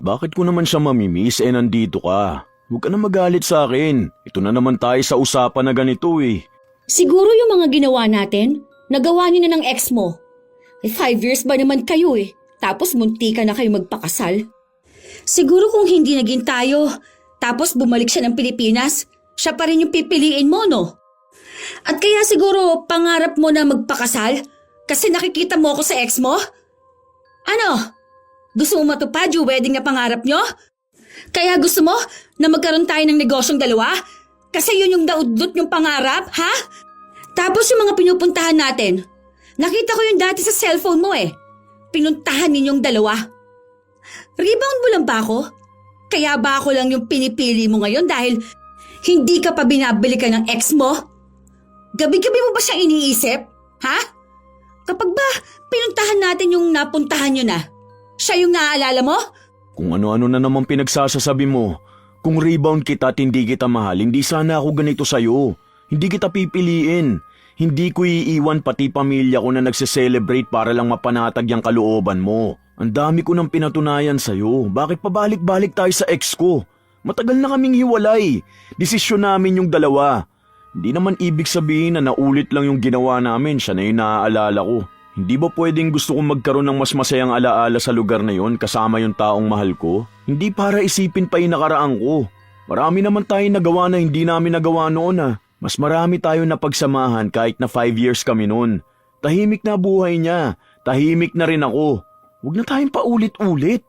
Bakit ko naman siya mamimiss nandito ka? Huwag ka na magalit sa akin. Ito na naman tayo sa usapan na ganito eh. Siguro yung mga ginawa natin, nagawa niyo na ng ex mo. 5 years ba naman kayo eh, tapos munti ka na kayo magpakasal. Siguro kung hindi naging tayo, tapos bumalik siya ng Pilipinas, siya pa rin yung pipiliin mo, no? At kaya siguro pangarap mo na magpakasal kasi nakikita mo ako sa ex mo? Ano? Gusto mo matupad yung wedding na pangarap nyo? Kaya gusto mo na magkaroon tayo ng negosyong dalawa? Kasi yun yung daudot yung pangarap, ha? Tapos yung mga pinupuntahan natin. Nakita ko yung dati sa cellphone mo eh. Pinuntahan ninyong dalawa. Rebound mo lang ba ako? Kaya ba ako lang yung pinipili mo ngayon dahil hindi ka pa binabalikan ng ex mo? Gabi-gabi mo ba siyang iniisip? Ha? Kapag ba pinuntahan natin yung napuntahan nyo na, siya yung naaalala mo? Kung ano-ano na naman pinagsasasabi mo. Kung rebound kita at hindi kita mahal, hindi sana ako ganito sa'yo. Hindi kita pipiliin. Hindi ko iiwan pati pamilya ko na nagse-celebrate para lang mapanatag yung kalooban mo. Ang dami ko nang pinatunayan sa'yo. Bakit pabalik-balik tayo sa ex ko? Matagal na kaming hiwalay. Desisyon namin yung dalawa. Hindi naman ibig sabihin na naulit lang yung ginawa namin, siya na yung naaalala ko. Hindi ba pwedeng gusto kong magkaroon ng mas masayang alaala sa lugar na yon kasama yung taong mahal ko? Hindi para isipin pa yung nakaraan ko. Marami naman tayong nagawa na hindi namin nagawa noon ah. Mas marami tayo na pagsamahan kahit na 5 years kami noon. Tahimik na buhay niya. Tahimik na rin ako. Huwag na tayong paulit-ulit.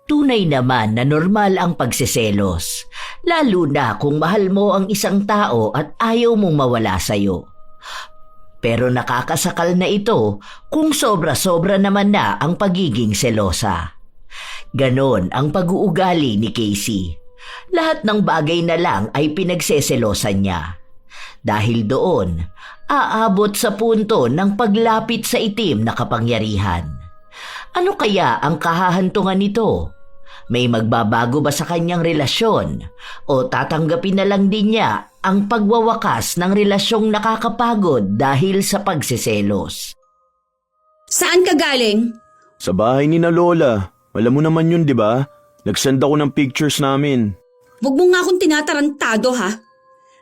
Tunay naman na normal ang pagseselos, lalo na kung mahal mo ang isang tao at ayaw mong mawala sa'yo. Pero nakakasakal na ito kung sobra-sobra naman na ang pagiging selosa. Ganon ang pag-uugali ni Casey. Lahat ng bagay na lang ay pinagseselosan niya. Dahil doon, aabot sa punto ng paglapit sa itim na kapangyarihan. Ano kaya ang kahahantungan nito? May magbabago ba sa kanyang relasyon o tatanggapin na lang din niya ang pagwawakas ng relasyong nakakapagod dahil sa pagseselos? Saan ka galing? Sa bahay ni na Lola. Alam mo naman yun, di ba? Nag-send ako ng pictures namin. Huwag mo nga akong tinatarantado ha.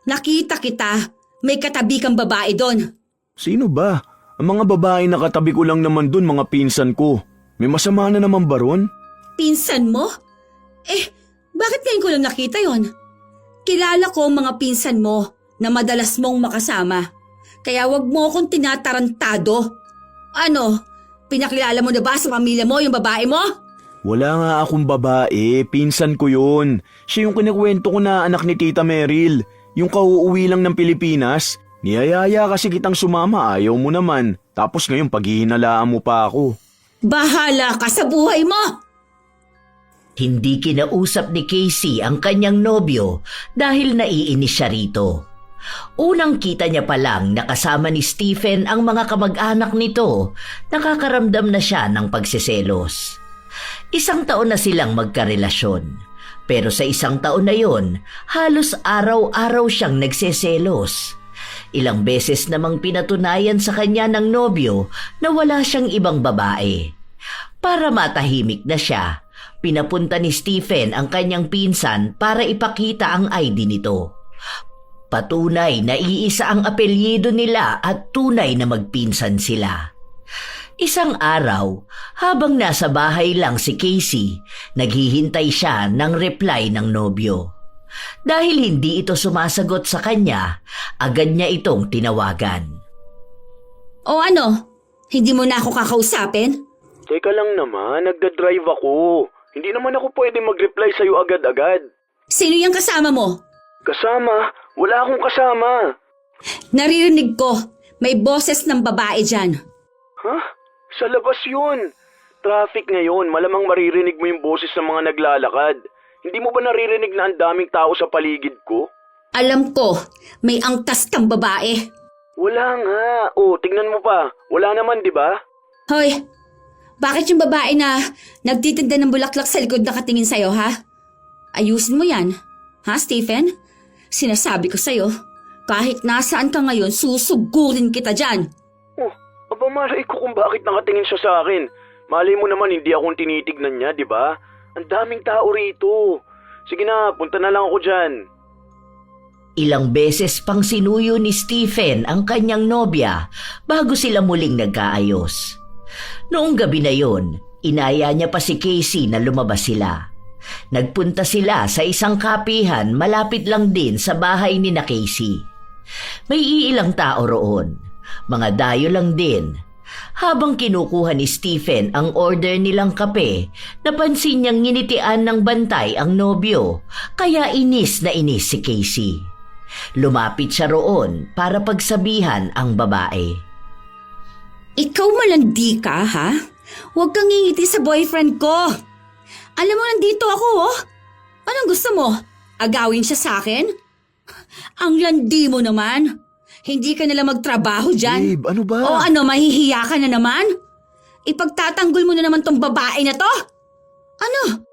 Nakita kita, may katabi kang babae doon. Sino ba? Ang mga babae na katabi ko lang naman dun, mga pinsan ko. May masama na naman ba ron? Pinsan mo? Bakit ngayon ko lang nakita yon? Kilala ko ang mga pinsan mo na madalas mong makasama. Kaya wag mo akong tinatarantado. Ano, pinakilala mo na ba sa pamilya mo yung babae mo? Wala nga akong babae, pinsan ko yun. Siya yung kinikwento ko na anak ni Tita Meryl. Yung kauuwi lang ng Pilipinas. Niyayaya kasi kitang sumama, ayaw mo naman. Tapos ngayon paghihinalaan mo pa ako. Bahala ka sa buhay mo! Hindi kinausap ni Casey ang kanyang nobyo dahil naiinis siya rito. Unang kita niya pa lang nakasama ni Stephen ang mga kamag-anak nito, nakakaramdam na siya ng pagseselos. 1 taon na silang magkarelasyon, pero sa 1 taon na yon, halos araw-araw siyang nagseselos. Ilang beses namang pinatunayan sa kanya ng nobyo na wala siyang ibang babae. Para matahimik na siya, pinapunta ni Stephen ang kanyang pinsan para ipakita ang ID nito. Patunay na iisa ang apelyido nila at tunay na magpinsan sila. Isang araw, habang nasa bahay lang si Casey, naghihintay siya ng reply ng nobyo. Dahil hindi ito sumasagot sa kanya, agad niya itong tinawagan. O ano, hindi mo na ako kakausapin? Teka lang naman, nagdadrive ako. Hindi naman ako pwede mag-reply sa'yo agad-agad. Sino yung kasama mo? Kasama? Wala akong kasama. Naririnig ko, may boses ng babae dyan. Ha? Sa labas yun. Traffic ngayon, malamang maririnig mo yung boses ng mga naglalakad. Hindi mo ba naririnig na ang daming tao sa paligid ko? Alam ko, may angkas kang babae. Wala nga. Oh, tingnan mo pa. Wala naman, di ba? Hoy, bakit yung babae na nagtitinda ng bulaklak sa likod nakatingin sa'yo, ha? Ayusin mo yan. Ha, Stephen? Sinasabi ko sa'yo, kahit nasaan ka ngayon, susugurin kita dyan. Oh, aba malay ko kung bakit nakatingin siya sa akin. Malay mo naman hindi akong tinitignan niya, di ba? Ang daming tao rito. Sige na, punta na lang ako dyan. Ilang beses pang sinuyo ni Stephen ang kanyang nobya bago sila muling nagkaayos. Noong gabi na yon, inaya niya pa si Casey na lumabas sila. Nagpunta sila sa isang kapihan malapit lang din sa bahay ni na Casey. May iilang tao roon, mga dayo lang din. Habang kinukuha ni Stephen ang order nilang kape, napansin niyang nginitian ng bantay ang nobyo, kaya inis na inis si Casey. Lumapit siya roon para pagsabihan ang babae. Ikaw malandi ka, ha? Huwag kang ngingiti sa boyfriend ko. Alam mo, nandito ako, oh. Anong gusto mo? Agawin siya sa akin? Ang landi mo naman. Hindi ka nalang magtrabaho dyan. Babe, ano ba? O ano, mahihiya ka na naman? Ipagtatanggol mo na naman tong babae na to? Ano?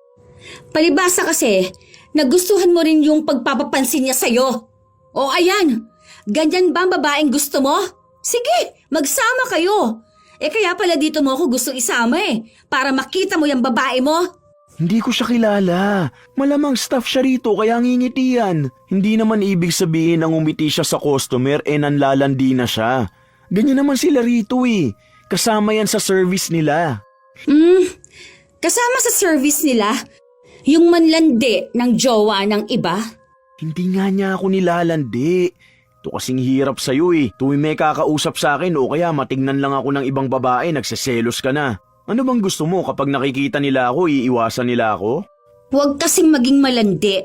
Palibasa kasi, nagustuhan mo rin yung pagpapapansin niya sa'yo. O ayan, ganyan ba ang babaeng gusto mo? Sige, magsama kayo. Kaya pala dito mo ako gusto isama para makita mo yung babae mo. Hindi ko siya kilala. Malamang staff siya rito kaya ngingiti yan. Hindi naman ibig sabihin na ngumiti siya sa customer nanlalandi na siya. Ganyan naman sila rito Kasama yan sa service nila. Kasama sa service nila, yung manlandi ng jowa ng iba. Hindi nga niya ako nilalandi. Ito kasing hirap sa'yo Tuwing may kakausap sa akin o kaya matignan lang ako ng ibang babae, nagseselos ka na. Ano bang gusto mo kapag nakikita nila ako, iiwasan nila ako? Huwag kasing maging malandi.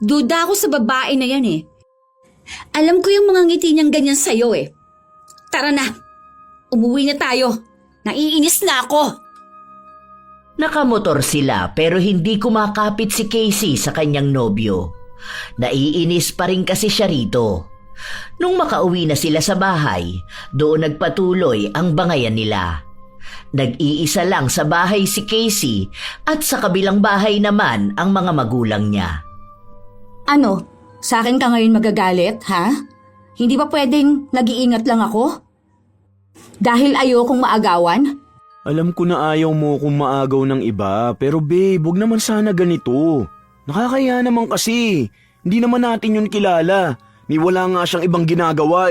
Duda ako sa babae na yan Alam ko yung mga ngiti niyang ganyan sa'yo Tara na, umuwi na tayo. Naiinis na ako. Nakamotor sila pero hindi kumakapit si Casey sa kanyang nobyo. Naiinis pa rin kasi siya rito. Nung makauwi na sila sa bahay, doon nagpatuloy ang bangayan nila. Nag-iisa lang sa bahay si Casey at sa kabilang bahay naman ang mga magulang niya. Ano? Sa akin ka ngayon magagalit, ha? Hindi ba pwedeng nag-iingat lang ako? Dahil ayokong maagawan? Alam ko na ayaw mo kung maagaw ng iba, pero babe, huwag naman sana ganito. Nakakaya naman kasi. Hindi naman natin yun kilala. Ni wala nga siyang ibang ginagawa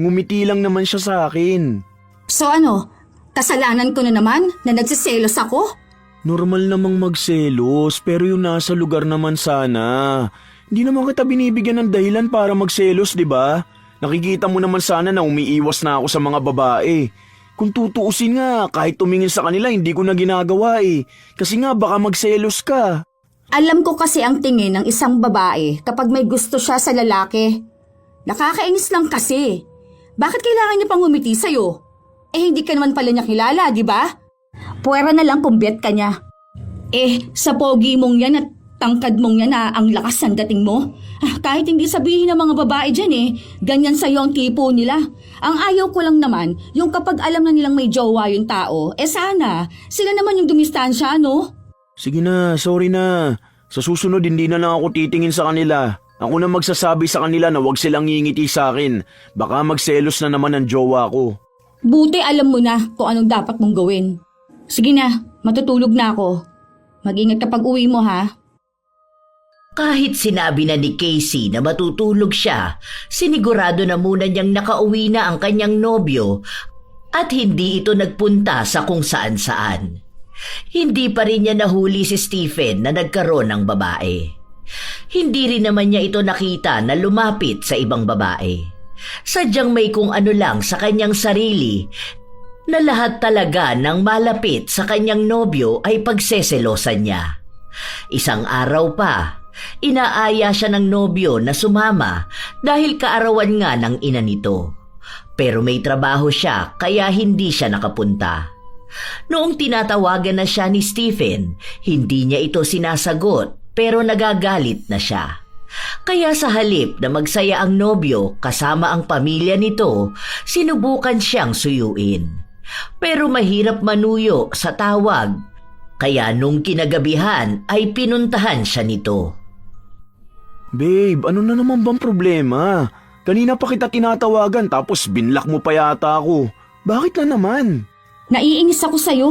Ngumiti lang naman siya sa akin. So ano? Kasalanan ko na naman na nagsiselos ako? Normal namang magselos, pero yung nasa lugar naman sana. Hindi naman kita binibigyan ng dahilan para magselos, di ba? Nakikita mo naman sana na umiiwas na ako sa mga babae. Kung tutuusin nga, kahit tumingin sa kanila, hindi ko na ginagawa Kasi nga baka magselos ka. Alam ko kasi ang tingin ng isang babae kapag may gusto siya sa lalaki. Nakakainis lang kasi. Bakit kailangan niya pang umiti sa'yo? Hindi ka naman pala niya kilala, di ba? Puwera na lang kung bet ka niya. Sa pogi mong yan at tangkad mong yan ang lakas ng dating mo. Kahit hindi sabihin ng mga babae dyan ganyan sa'yo ang tipo nila. Ang ayaw ko lang naman, yung kapag alam na nilang may jowa yung tao, sana, sila naman yung dumistansya, no? Sige na, sorry na. Sa susunod hindi na lang ako titingin sa kanila. Ako na magsasabi sa kanila na huwag silang ngingiti sa akin. Baka magselos na naman ang jowa ko. Buti alam mo na kung anong dapat mong gawin. Sige na, matutulog na ako. Mag-ingat kapag uwi mo, ha? Kahit sinabi na ni Casey na matutulog siya, sinigurado na muna niyang nakauwi na ang kanyang nobyo at hindi ito nagpunta sa kung saan-saan. Hindi pa rin niya nahuli si Stephen na nagkaroon ng babae. Hindi rin naman niya ito nakita na lumapit sa ibang babae. Sadyang may kung ano lang sa kanyang sarili na lahat talaga ng malapit sa kanyang nobyo ay pagseselosan niya. Isang araw pa, inaaya siya ng nobyo na sumama dahil kaarawan nga ng ina nito. Pero may trabaho siya kaya hindi siya nakapunta. Noong tinatawagan na siya ni Stephen, hindi niya ito sinasagot pero nagagalit na siya. Kaya sa halip na magsaya ang nobyo kasama ang pamilya nito, sinubukan siyang suyuin. Pero mahirap manuyo sa tawag, kaya nung kinagabihan ay pinuntahan siya nito. Babe, ano na naman bang problema? Kanina pa kita tinatawagan tapos binlock mo pa yata ako. Bakit na naman? Naiinis ako sa'yo.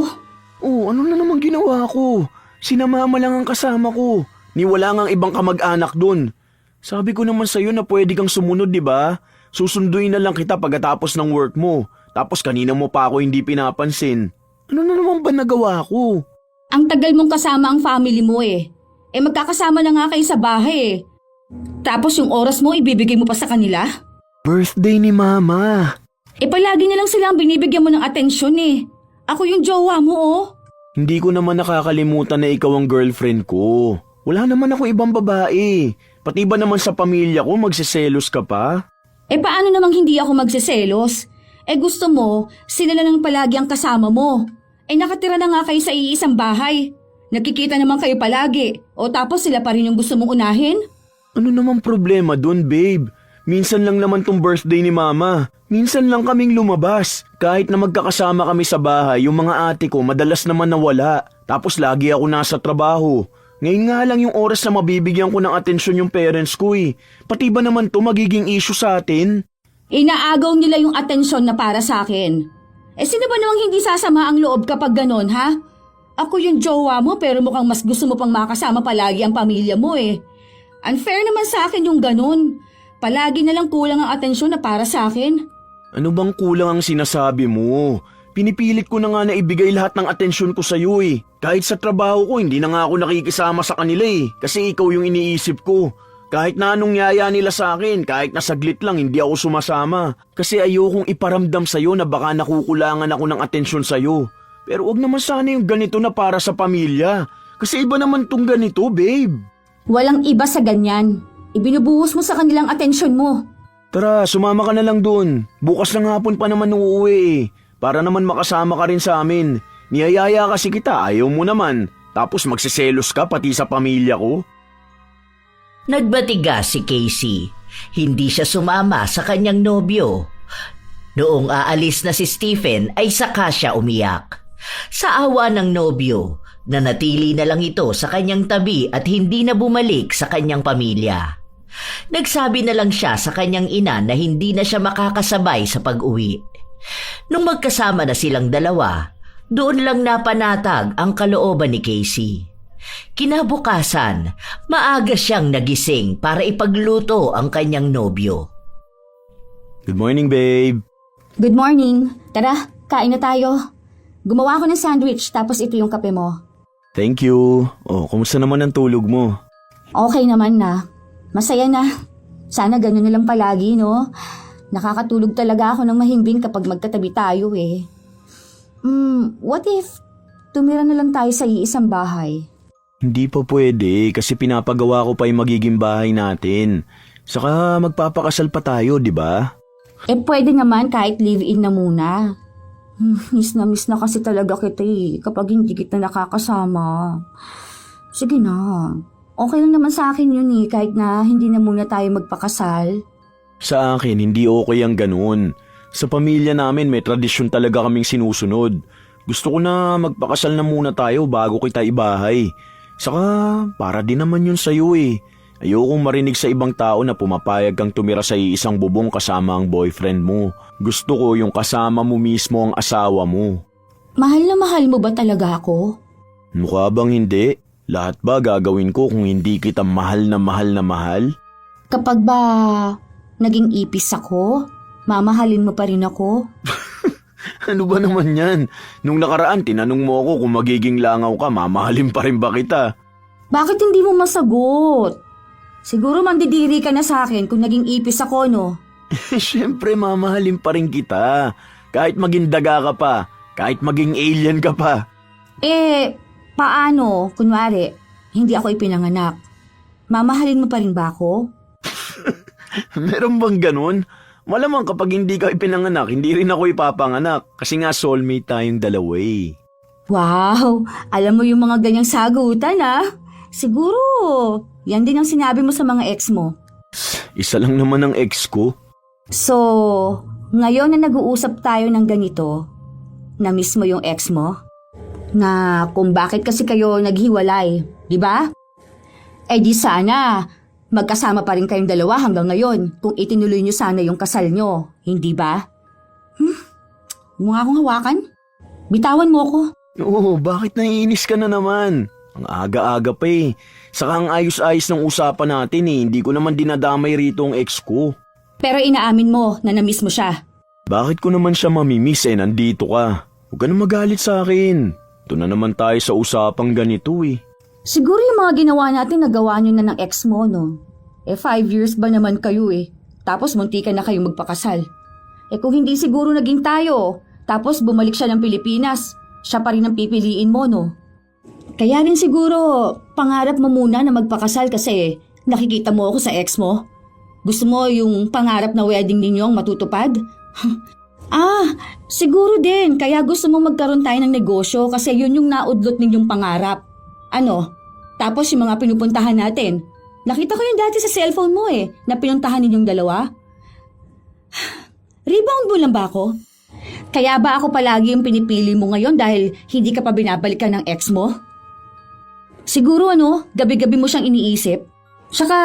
Oh, ano na naman ginawa ko? Sina mama lang ang kasama ko. Ni wala ngang ibang kamag-anak dun. Sabi ko naman sa'yo na pwede kang sumunod, di ba? Susunduin na lang kita pagkatapos ng work mo. Tapos kanina mo pa ako hindi pinapansin. Ano na naman ba nagawa ko? Ang tagal mong kasama ang family mo eh. Magkakasama na nga kayo sa bahay eh. Tapos yung oras mo ibibigay mo pa sa kanila? Birthday ni mama. Palagi na lang silang binibigyan mo ng atensyon eh. Ako yung jowa mo oh. Hindi ko naman nakakalimutan na ikaw ang girlfriend ko. Wala naman ako ibang babae. Pati ba naman sa pamilya ko magsiselos ka pa? Paano namang hindi ako magsiselos? Gusto mo, sila na lang palagi ang kasama mo. Nakatira na nga kayo sa iisang bahay. Nagkikita naman kayo palagi. O tapos sila pa rin yung gusto mong unahin? Ano namang problema dun, babe? Minsan lang naman tong birthday ni mama. Minsan lang kaming lumabas. Kahit na magkakasama kami sa bahay, yung mga ate ko madalas naman nawala. Tapos lagi ako nasa trabaho. Ngayon nga lang yung oras na mabibigyan ko ng atensyon yung parents ko eh. Pati ba naman to magiging issue sa atin? Inaagaw nila yung atensyon na para sa akin. Sino ba namang hindi sasama ang loob kapag ganon, ha? Ako yung jowa mo pero mukhang mas gusto mo pang makasama palagi ang pamilya mo eh. Unfair naman sa akin yung ganon. Palagi na lang kulang ang atensyon na para sa akin. Ano bang kulang ang sinasabi mo? Pinipilit ko na nga na ibigay lahat ng atensyon ko sa'yo eh. Kahit sa trabaho ko, hindi na nga ako nakikisama sa kanila eh. Kasi ikaw yung iniisip ko. Kahit na anong yaya nila sa akin, kahit na saglit lang, hindi ako sumasama. Kasi ayokong iparamdam sa'yo na baka nakukulangan ako ng atensyon sa'yo. Pero wag naman sana yung ganito na para sa pamilya. Kasi iba naman tong ganito, babe. Walang iba sa ganyan. Ibinubuhos mo sa kanilang atensyon mo. Tara, sumama ka na lang dun. Bukas ng hapon pa naman uuwi eh. Para naman makasama ka rin sa amin. Niyayaya kasi kita, ayaw mo naman. Tapos magsiselos ka pati sa pamilya ko. Nagbatiga si Casey. Hindi siya sumama sa kanyang nobyo. Noong aalis na si Stephen ay saka siya umiyak. Sa awa ng nobyo, nanatili na lang ito sa kanyang tabi at hindi na bumalik sa kanyang pamilya. Nagsabi na lang siya sa kanyang ina na hindi na siya makakasabay sa pag-uwi. Nung magkasama na silang dalawa, doon lang napanatag ang kalooban ni Casey. Kinabukasan, maaga siyang nagising para ipagluto ang kanyang nobyo. Good morning, babe. Good morning. Tara, kain na tayo. Gumawa ako ng sandwich tapos ito yung kape mo. Thank you. Oh, kumusta naman ang tulog mo? Okay naman na. Masaya na. Sana ganun na lang palagi, no? Nakakatulog talaga ako ng mahimbing kapag magkatabi tayo eh. What if tumira na lang tayo sa iisang bahay? Hindi pa pwede kasi pinapagawa ko pa yung magiging bahay natin. Saka magpapakasal pa tayo, di ba? Pwede naman kahit live-in na muna. Miss na kasi talaga kita eh kapag hindi kita nakakasama. Sige na. Okay lang naman sa akin yun eh kahit na hindi na muna tayo magpakasal. Sa akin, hindi okay ang ganun. Sa pamilya namin, may tradisyon talaga kaming sinusunod. Gusto ko na magpakasal na muna tayo bago kita ibahay. Saka, para din naman yun sa'yo eh. Ayokong marinig sa ibang tao na pumapayag kang tumira sa isang bubong kasama ang boyfriend mo. Gusto ko yung kasama mo mismo ang asawa mo. Mahal na mahal mo ba talaga ako? Mukha bang hindi? Lahat ba gagawin ko kung hindi kita mahal na mahal na mahal? Kapag ba naging ipis ako, mamahalin mo pa rin ako? Ano ba naman yan? Nung nakaraan, tinanong mo ako kung magiging langaw ka, mamahalin pa rin ba kita? Bakit hindi mo masagot? Siguro mandidiri ka na sa akin kung naging ipis ako, no? Siyempre, mamahalin pa rin kita. Kahit maging daga ka pa, kahit maging alien ka pa. Paano? Kunwari, hindi ako ipinanganak. Mamahalin mo pa rin ba ako? Meron bang ganun? Malamang kapag hindi ka ipinanganak, hindi rin ako ipapanganak. Kasi nga soulmate tayong dalawa eh. Wow! Alam mo yung mga ganyang sagutan, ah. Siguro, yan din ang sinabi mo sa mga ex mo. Isa lang naman ang ex ko. So, ngayon na nag-uusap tayo ng ganito, na-miss mo yung ex mo? Na kung bakit kasi kayo naghiwalay, di ba? Di sana, magkasama pa rin kayong dalawa hanggang ngayon kung itinuloy nyo sana yung kasal nyo, hindi ba? Huwag mo nga akong hawakan. Bitawan mo ko. Oo, bakit naiinis ka na naman? Ang aga-aga pa eh. Saka ang ayos-ayos ng usapan natin eh. Hindi ko naman dinadamay rito ang ex ko. Pero inaamin mo na namiss mo siya. Bakit ko naman siya mamimiss eh? Nandito ka. Huwag ka na magalit sa akin. Ito na naman tayo sa usapang ganito eh. Siguro yung mga ginawa natin nagawa nyo na ng ex mo, no? 5 years ba naman kayo eh? Tapos munti ka na kayong magpakasal. Kung hindi siguro naging tayo, tapos bumalik siya ng Pilipinas, siya pa rin ang pipiliin mo, no? Kaya rin siguro, pangarap mo muna na magpakasal kasi nakikita mo ako sa ex mo. Gusto mo yung pangarap na wedding ninyong matutupad? Siguro din, kaya gusto mo magkaroon tayo ng negosyo kasi yun yung naudlot ninyong pangarap. Ano? Tapos yung mga pinupuntahan natin. Nakita ko yun dati sa cellphone mo eh, na pinuntahan ninyong dalawa. Rebound mo lang ba ako? Kaya ba ako palagi yung pinipili mo ngayon dahil hindi ka pa binabalikan ng ex mo? Siguro gabi-gabi mo siyang iniisip. Saka,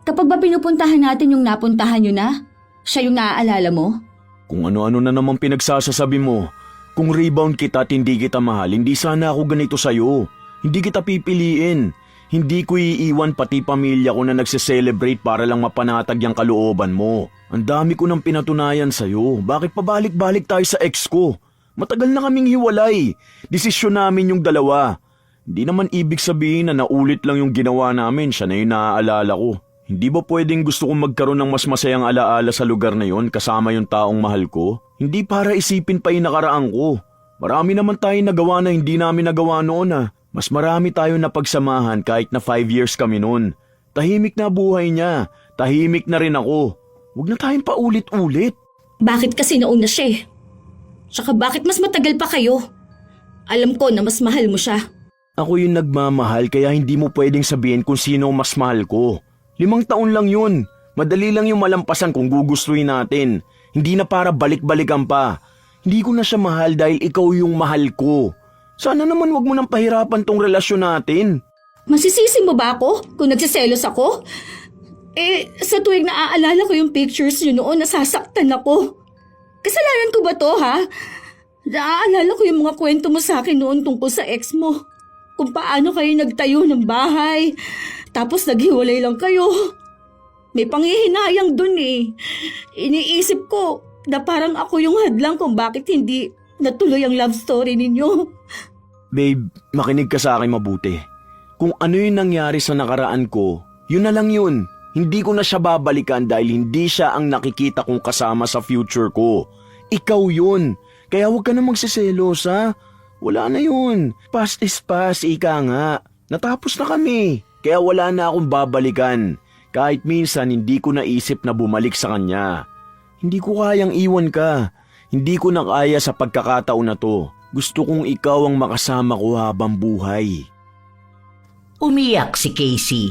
kapag ba pinupuntahan natin yung napuntahan nyo na, siya yung naaalala mo? Kung ano-ano na naman pinagsasasabi mo. Kung rebound kita at hindi kita mahal, hindi sana ako ganito sa'yo. Hindi kita pipiliin. Hindi ko iiwan pati pamilya ko na nagse-celebrate para lang mapanatag yung kalooban mo. Ang dami ko nang pinatunayan sa'yo. Bakit pabalik-balik tayo sa ex ko? Matagal na kaming hiwalay. Desisyon namin yung dalawa. Hindi naman ibig sabihin na naulit lang yung ginawa namin. Siya na yung naaalala ko. Hindi ba pwedeng gusto kong magkaroon ng mas masayang alaala sa lugar na yon kasama yung taong mahal ko? Hindi para isipin pa yung nakaraan ko. Marami naman tayong nagawa na hindi namin nagawa noon ah. Mas marami tayo na pagsamahan kahit na 5 years kami noon. Tahimik na buhay niya. Tahimik na rin ako. Huwag na tayong paulit-ulit. Bakit kasi nauna siya eh? Tsaka bakit mas matagal pa kayo? Alam ko na mas mahal mo siya. Ako yung nagmamahal kaya hindi mo pwedeng sabihin kung sino ang mas mahal ko. 5 taon lang yun. Madali lang yung malampasan kung gugustuhin natin. Hindi na para balik-balikan pa. Hindi ko na siya mahal dahil ikaw yung mahal ko. Sana naman wag mo nang pahirapan tong relasyon natin. Masisisi mo ba ako kung nagsiselos ako? Sa tuwing naaalala ko yung pictures niyo noon, nasasaktan ako. Kasalanan ko ba to, ha? Naaalala ko yung mga kwento mo sa akin noon tungkol sa ex mo. Kung paano kayo nagtayo ng bahay, tapos naghiwalay lang kayo. May panghihinayang dun eh. Iniisip ko na parang ako yung hadlang kung bakit hindi natuloy ang love story ninyo. Babe, makinig ka sa akin mabuti. Kung ano yung nangyari sa nakaraan ko, yun na lang yun. Hindi ko na siya babalikan dahil hindi siya ang nakikita kong kasama sa future ko. Ikaw yun. Kaya huwag ka na magsiselos ha. Wala na yun. Past is past, ika nga. Natapos na kami. Kaya wala na akong babalikan. Kahit minsan hindi ko naisip na bumalik sa kanya. Hindi ko kayang iwan ka. Hindi ko na kaya sa pagkakataon na to. Gusto kong ikaw ang makasama ko habang buhay. Umiyak si Casey.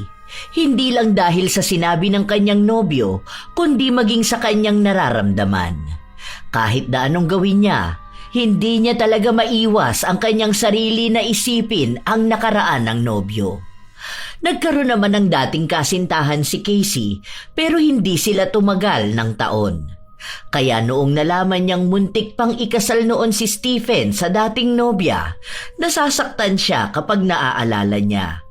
Hindi lang dahil sa sinabi ng kanyang nobyo, kundi maging sa kanyang nararamdaman. Kahit na anong gawin niya, hindi niya talaga maiwas ang kanyang sarili na isipin ang nakaraan ng nobyo. Nagkaroon naman ng dating kasintahan si Casey pero hindi sila tumagal ng taon. Kaya noong nalaman niyang muntik pang ikasal noon si Stephen sa dating nobya, nasasaktan siya kapag naaalala niya.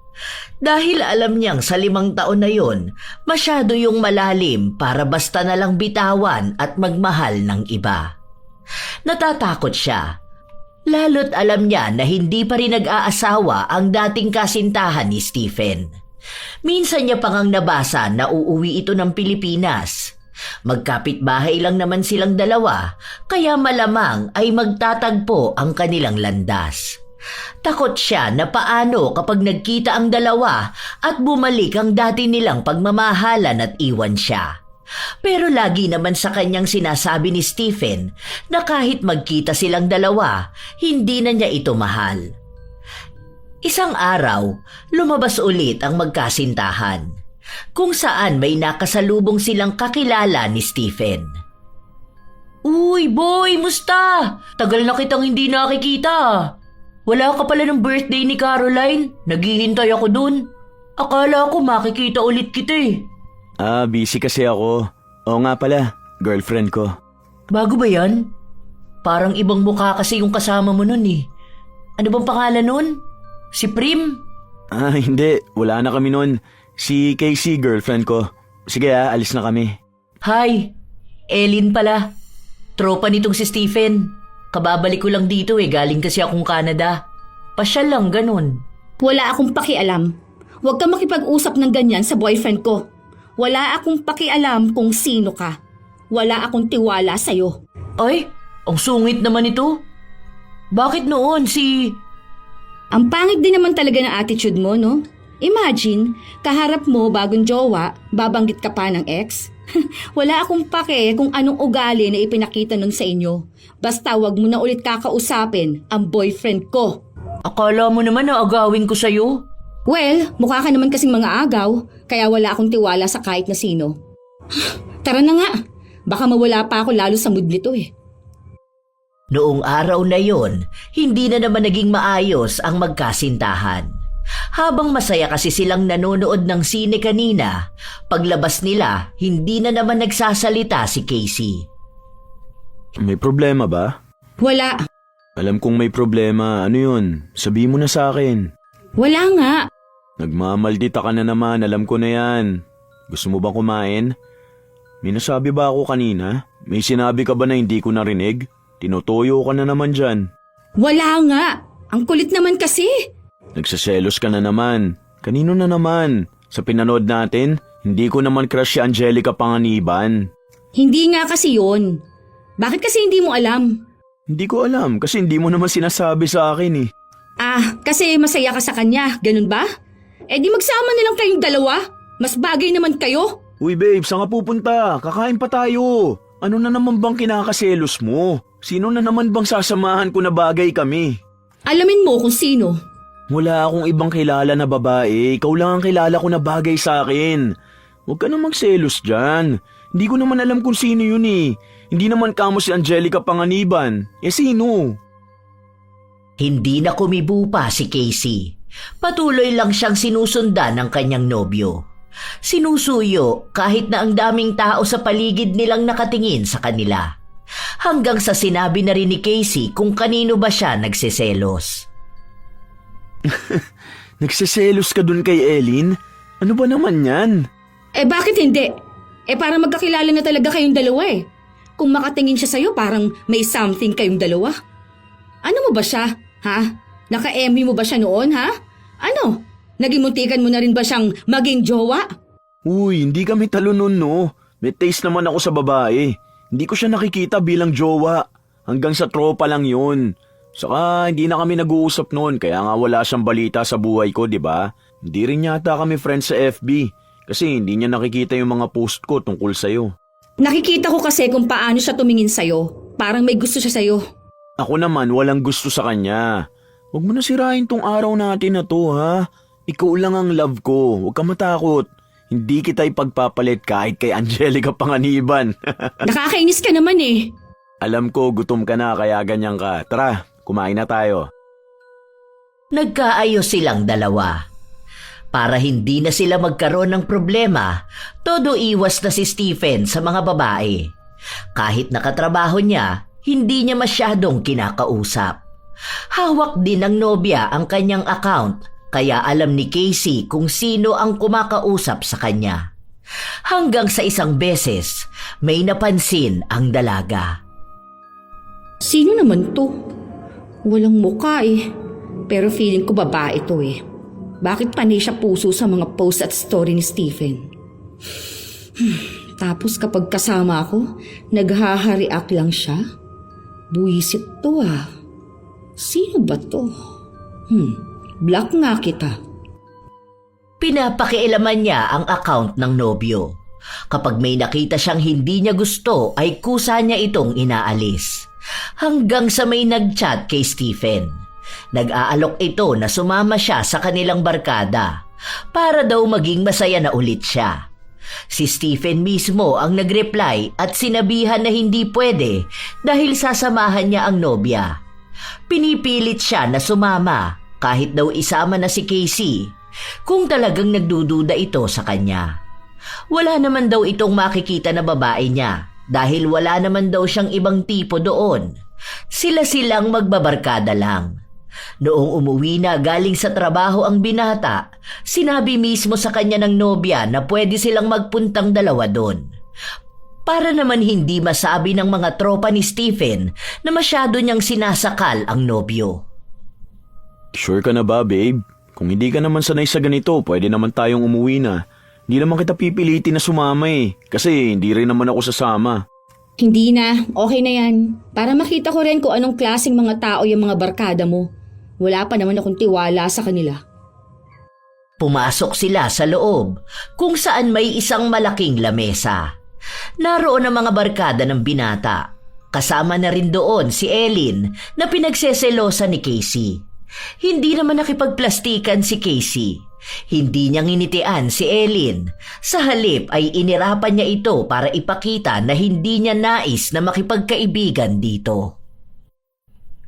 Dahil alam niyang sa 5 taon na yon, masyado yung malalim para basta na lang bitawan at magmahal ng iba. Natatakot siya. Lalo't alam niya na hindi pa rin nag-aasawa ang dating kasintahan ni Stephen. Minsan niya pang nabasa na uuwi ito ng Pilipinas. Magkapit-bahay lang naman silang dalawa, kaya malamang ay magtatagpo ang kanilang landas. Takot siya na paano kapag nagkita ang dalawa at bumalik ang dati nilang pagmamahalan at iwan siya. Pero lagi naman sa kanyang sinasabi ni Stephen na kahit magkita silang dalawa, hindi na niya ito mahal. Isang araw, lumabas ulit ang magkasintahan, kung saan may nakasalubong silang kakilala ni Stephen. Uy, boy, musta? Tagal na kitang hindi nakikita. Wala ka pala ng birthday ni Caroline. Naghihintay ako dun. Akala ko makikita ulit kita eh. Busy kasi ako. Oo nga pala, girlfriend ko. Bago ba yan? Parang ibang mukha kasi yung kasama mo nun eh. Ano bang pangalan nun? Si Prim? Hindi. Wala na kami nun. Si Casey, girlfriend ko. Sige alis na kami. Hi, Ellen pala. Tropa nitong si Stephen. Kababalik ko lang dito galing kasi akong Canada. Pasyal lang, ganun. Wala akong pakialam. Huwag ka makipag-usap ng ganyan sa boyfriend ko. Wala akong pakialam kung sino ka. Wala akong tiwala sa'yo. Ay, ang sungit naman ito. Bakit noon Ang pangit din naman talaga ng attitude mo, no? Imagine, kaharap mo bagong jowa, babanggit ka pa ng ex. Wala akong pake kung anong ugali na ipinakita nun sa inyo. Basta wag mo na ulit kakausapin ang boyfriend ko. Akala mo naman na agawin ko sa'yo? Well, mukha ka naman kasing mga agaw, kaya wala akong tiwala sa kahit na sino. Tara na nga, baka mawala pa ako lalo sa mood nito Noong araw na yon, hindi na naman naging maayos ang magkasintahan. Habang masaya kasi silang nanonood ng sine kanina, paglabas nila, hindi na naman nagsasalita si Casey. May problema ba? Wala. Alam kong may problema. Ano yun? Sabihin mo na sa akin. Wala nga. Nagmamaldita ka na naman. Alam ko na yan. Gusto mo bang kumain? May nasabi ba ako kanina? May sinabi ka ba na hindi ko narinig? Tinutoyo ka na naman dyan. Wala nga. Ang kulit naman kasi. Nagsaselos ka na naman. Kanino na naman? Sa pinanood natin, hindi ko naman crush si Angelica Panganiban. Hindi nga kasi yun. Bakit kasi hindi mo alam? Hindi ko alam kasi hindi mo naman sinasabi sa akin eh. Kasi masaya ka sa kanya, ganun ba? Di magsama na lang kayong dalawa. Mas bagay naman kayo. Uy babe, saan ka pupunta? Kakain pa tayo. Ano na naman bang kinakaselos mo? Sino na naman bang sasamahan ko na bagay kami? Alamin mo kung sino. Wala akong ibang kilala na babae. Ikaw lang ang kilala ko na bagay sa akin. Huwag ka na magselos dyan. Hindi ko naman alam kung sino yun eh. Hindi naman kamo si Angelica Panganiban. Sino? Hindi na kumibo pa si Casey. Patuloy lang siyang sinusundan ng kanyang nobyo. Sinusuyo kahit na ang daming tao sa paligid nilang nakatingin sa kanila. Hanggang sa sinabi na rin ni Casey kung kanino ba siya nagsiselos. Nagsiselos ka dun kay Ellen? Ano ba naman yan? Bakit hindi? Para magkakilala na talaga kayong dalawa Kung makatingin siya sa'yo, parang may something kayong dalawa. Ano mo ba siya, ha? Naka-MU mo ba siya noon, ha? Ano? Naging muntikan mo na rin ba siyang maging jowa? Uy, hindi kami talo nun no. May taste naman ako sa babae. Hindi ko siya nakikita bilang jowa. Hanggang sa tropa lang yun. Saka hindi na kami nag-uusap noon kaya nga wala siyang balita sa buhay ko, di ba? Hindi rin yata kami friends sa FB kasi hindi niya nakikita yung mga post ko tungkol sa'yo. Nakikita ko kasi kung paano siya tumingin sa'yo. Parang may gusto siya sa'yo. Ako naman walang gusto sa kanya. Huwag mo na sirain tong araw natin na to ha. Ikaw lang ang love ko. Huwag ka matakot. Hindi kita ipagpapalit kahit kay Angelica Panganiban. Nakakainis ka naman Alam ko gutom ka na kaya ganyan ka. Tara, kumain na tayo. Nagkaayos silang dalawa. Para hindi na sila magkaroon ng problema, todo iwas na si Stephen sa mga babae. Kahit nakatrabaho niya, hindi niya masyadong kinakausap. Hawak din ng nobya ang kanyang account, kaya alam ni Casey kung sino ang kumakausap sa kanya. Hanggang sa isang beses, may napansin ang dalaga. Sino naman to? Walang muka Pero feeling ko babae to Bakit panay siya puso sa mga post at story ni Stephen? Tapos kapag kasama ako, naghahariak lang siya? Buwisit to Sino ba to? Block nga kita. Pinapakialaman niya ang account ng nobyo. Kapag may nakita siyang hindi niya gusto ay kusa niya itong inaalis. Hanggang sa may nag-chat kay Stephen. Nag-aalok ito na sumama siya sa kanilang barkada para daw maging masaya na ulit siya. Si Stephen mismo ang nag-reply at sinabihan na hindi pwede dahil sasamahan niya ang nobya. Pinipilit siya na sumama kahit daw isama na si Casey kung talagang nagdududa ito sa kanya. Wala naman daw itong makikita na babae niya dahil wala naman daw siyang ibang tipo doon. Sila-silang magbabarkada lang. Noong umuwi na galing sa trabaho ang binata, sinabi mismo sa kanya ng nobya na pwede silang magpuntang dalawa doon. Para naman hindi masabi ng mga tropa ni Stephen na masyado niyang sinasakal ang nobyo. Sure ka na ba, babe? Kung hindi ka naman sanay sa ganito, pwede naman tayong umuwi na. Hindi naman kita pipilitin na sumama kasi hindi rin naman ako sasama. Hindi na, okay na yan. Para makita ko rin kung anong klaseng mga tao yung mga barkada mo. Wala pa naman akong tiwala sa kanila. Pumasok sila sa loob kung saan may isang malaking lamesa. Naroon ang mga barkada ng binata. Kasama na rin doon si Ellen na pinagseselosa ni Casey. Hindi naman nakipagplastikan si Casey. Hindi niya nginitian si Ellen. Sa halip ay inirapan niya ito para ipakita na hindi niya nais na makipagkaibigan dito.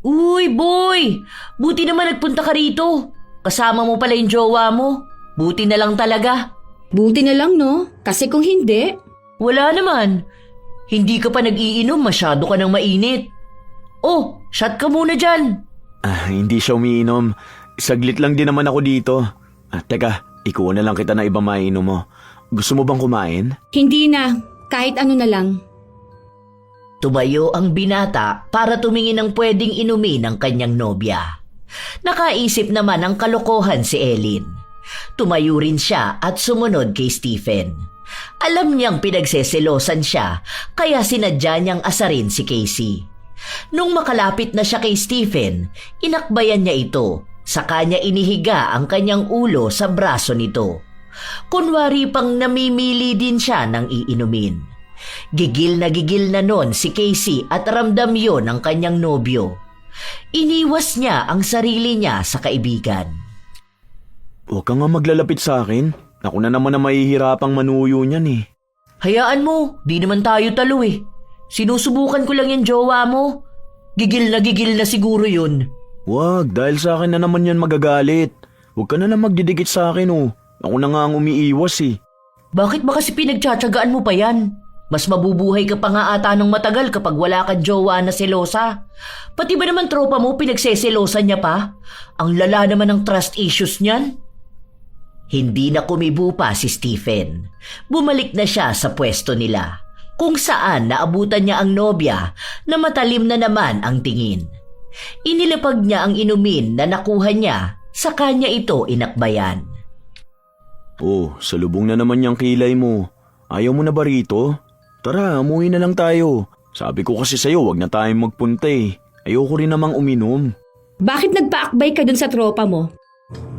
Uy, boy! Buti naman nagpunta ka rito. Kasama mo pala yung jowa mo. Buti na lang talaga. Buti na lang, no? Kasi kung hindi... Wala naman. Hindi ka pa nag-iinom, masyado ka nang mainit. Oh, shot ka muna dyan. Hindi siya umiinom. Saglit lang din naman ako dito. Teka, ikuha na lang kita na iba mainom mo. Gusto mo bang kumain? Hindi na. Kahit ano na lang. Tumayo ang binata para tumingin ng pwedeng inumin ng kanyang nobya. Nakaisip naman ng kalokohan si Ellen. Tumayo rin siya at sumunod kay Stephen. Alam niyang pinagseselosan siya kaya sinadya niyang asarin si Casey. Nung makalapit na siya kay Stephen, inakbayan niya ito. Saka niya inihiga ang kanyang ulo sa braso nito. Kunwari pang namimili din siya ng iinumin. Gigil na nun si Casey at ramdam yon ng kanyang nobyo. Iniwas niya ang sarili niya sa kaibigan. Huwag ka nga maglalapit sa akin. Ako na naman na mahihirapang manuyo niyan Hayaan mo, di naman tayo talo Sinusubukan ko lang yung jowa mo. Gigil na siguro yun. Wag, dahil sa akin na naman yan magagalit. Huwag ka na lang magdidikit sa akin Ako na nga ang umiiwas Bakit ba kasi pinagtsatsagaan mo pa yan? Mas mabubuhay ka pa nga ata ng matagal kapag wala kang jowa na selosa. Pati ba naman tropa mo pinagseselosan niya pa? Ang lala naman ng trust issues niyan. Hindi na kumibo pa si Stephen. Bumalik na siya sa pwesto nila, kung saan naabutan niya ang nobya na matalim na naman ang tingin. Inilapag niya ang inumin na nakuha niya, sa kanya ito inakbayan. Oh, salubong na naman yung kilay mo. Ayaw mo na ba rito? Tara, umuwi na lang tayo. Sabi ko kasi sa'yo, wag na tayong magpunta Ayoko rin namang uminom. Bakit nagpaakbay ka dun sa tropa mo?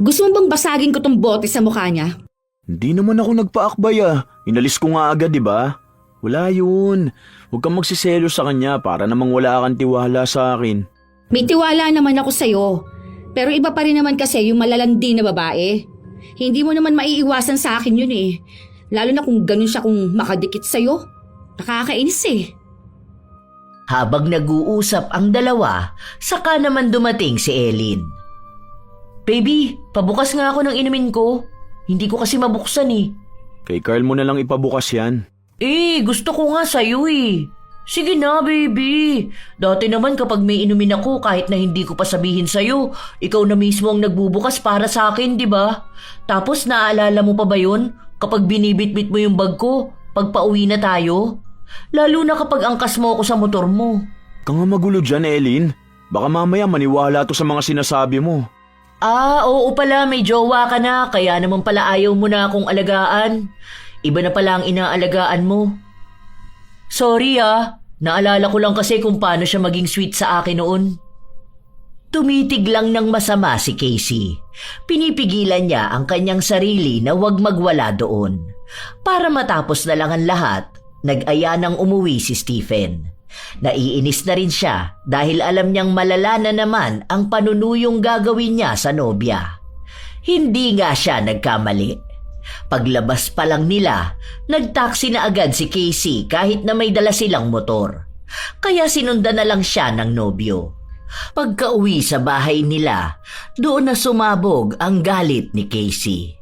Gusto mo bang basagin ko tong bote sa mukha niya? Hindi naman ako nagpaakbay Inalis ko nga agad, di ba? Wala yun. Huwag kang magsiselo sa kanya para namang wala kang tiwala sa akin. May tiwala naman ako sa'yo. Pero iba pa rin naman kasi yung malalandi na babae. Hindi mo naman maiiwasan sa akin yun Lalo na kung ganun siya kung makadikit sa'yo. Nakakainis Habang nag-uusap ang dalawa, saka naman dumating si Ellen. Baby, pabukas nga ako ng inumin ko. Hindi ko kasi mabuksan Kay Carl mo na lang ipabukas yan. Gusto ko nga sa'yo Sige na, baby. Dati naman kapag may inumin ako kahit na hindi ko pa sabihin sa'yo, ikaw na mismo ang nagbubukas para sa akin, di ba? Tapos naaalala mo pa ba yun? Kapag binibitbit mo yung bag ko, pag pauwi na tayo? Lalo na kapag angkas mo ako sa motor mo. Ka nga magulo dyan, Ellen. Baka mamaya maniwala to sa mga sinasabi mo. Oo pala, may jowa ka na, kaya naman pala ayaw mo na akong alagaan. Iba na pala ang inaalagaan mo. Sorry naalala ko lang kasi kung paano siya maging sweet sa akin noon. Tumitig lang ng masama si Casey. Pinipigilan niya ang kanyang sarili na huwag magwala doon. Para matapos na lang ang lahat, nag-aya ng umuwi si Stephen. Naiinis na rin siya dahil alam niyang malala na naman ang panunuyong gagawin niya sa nobya. Hindi nga siya nagkamali. Paglabas pa lang nila, nagtaksi na agad si Casey kahit na may dala silang motor. Kaya sinundan na lang siya ng nobyo. Pagka-uwi sa bahay nila, doon na sumabog ang galit ni Casey.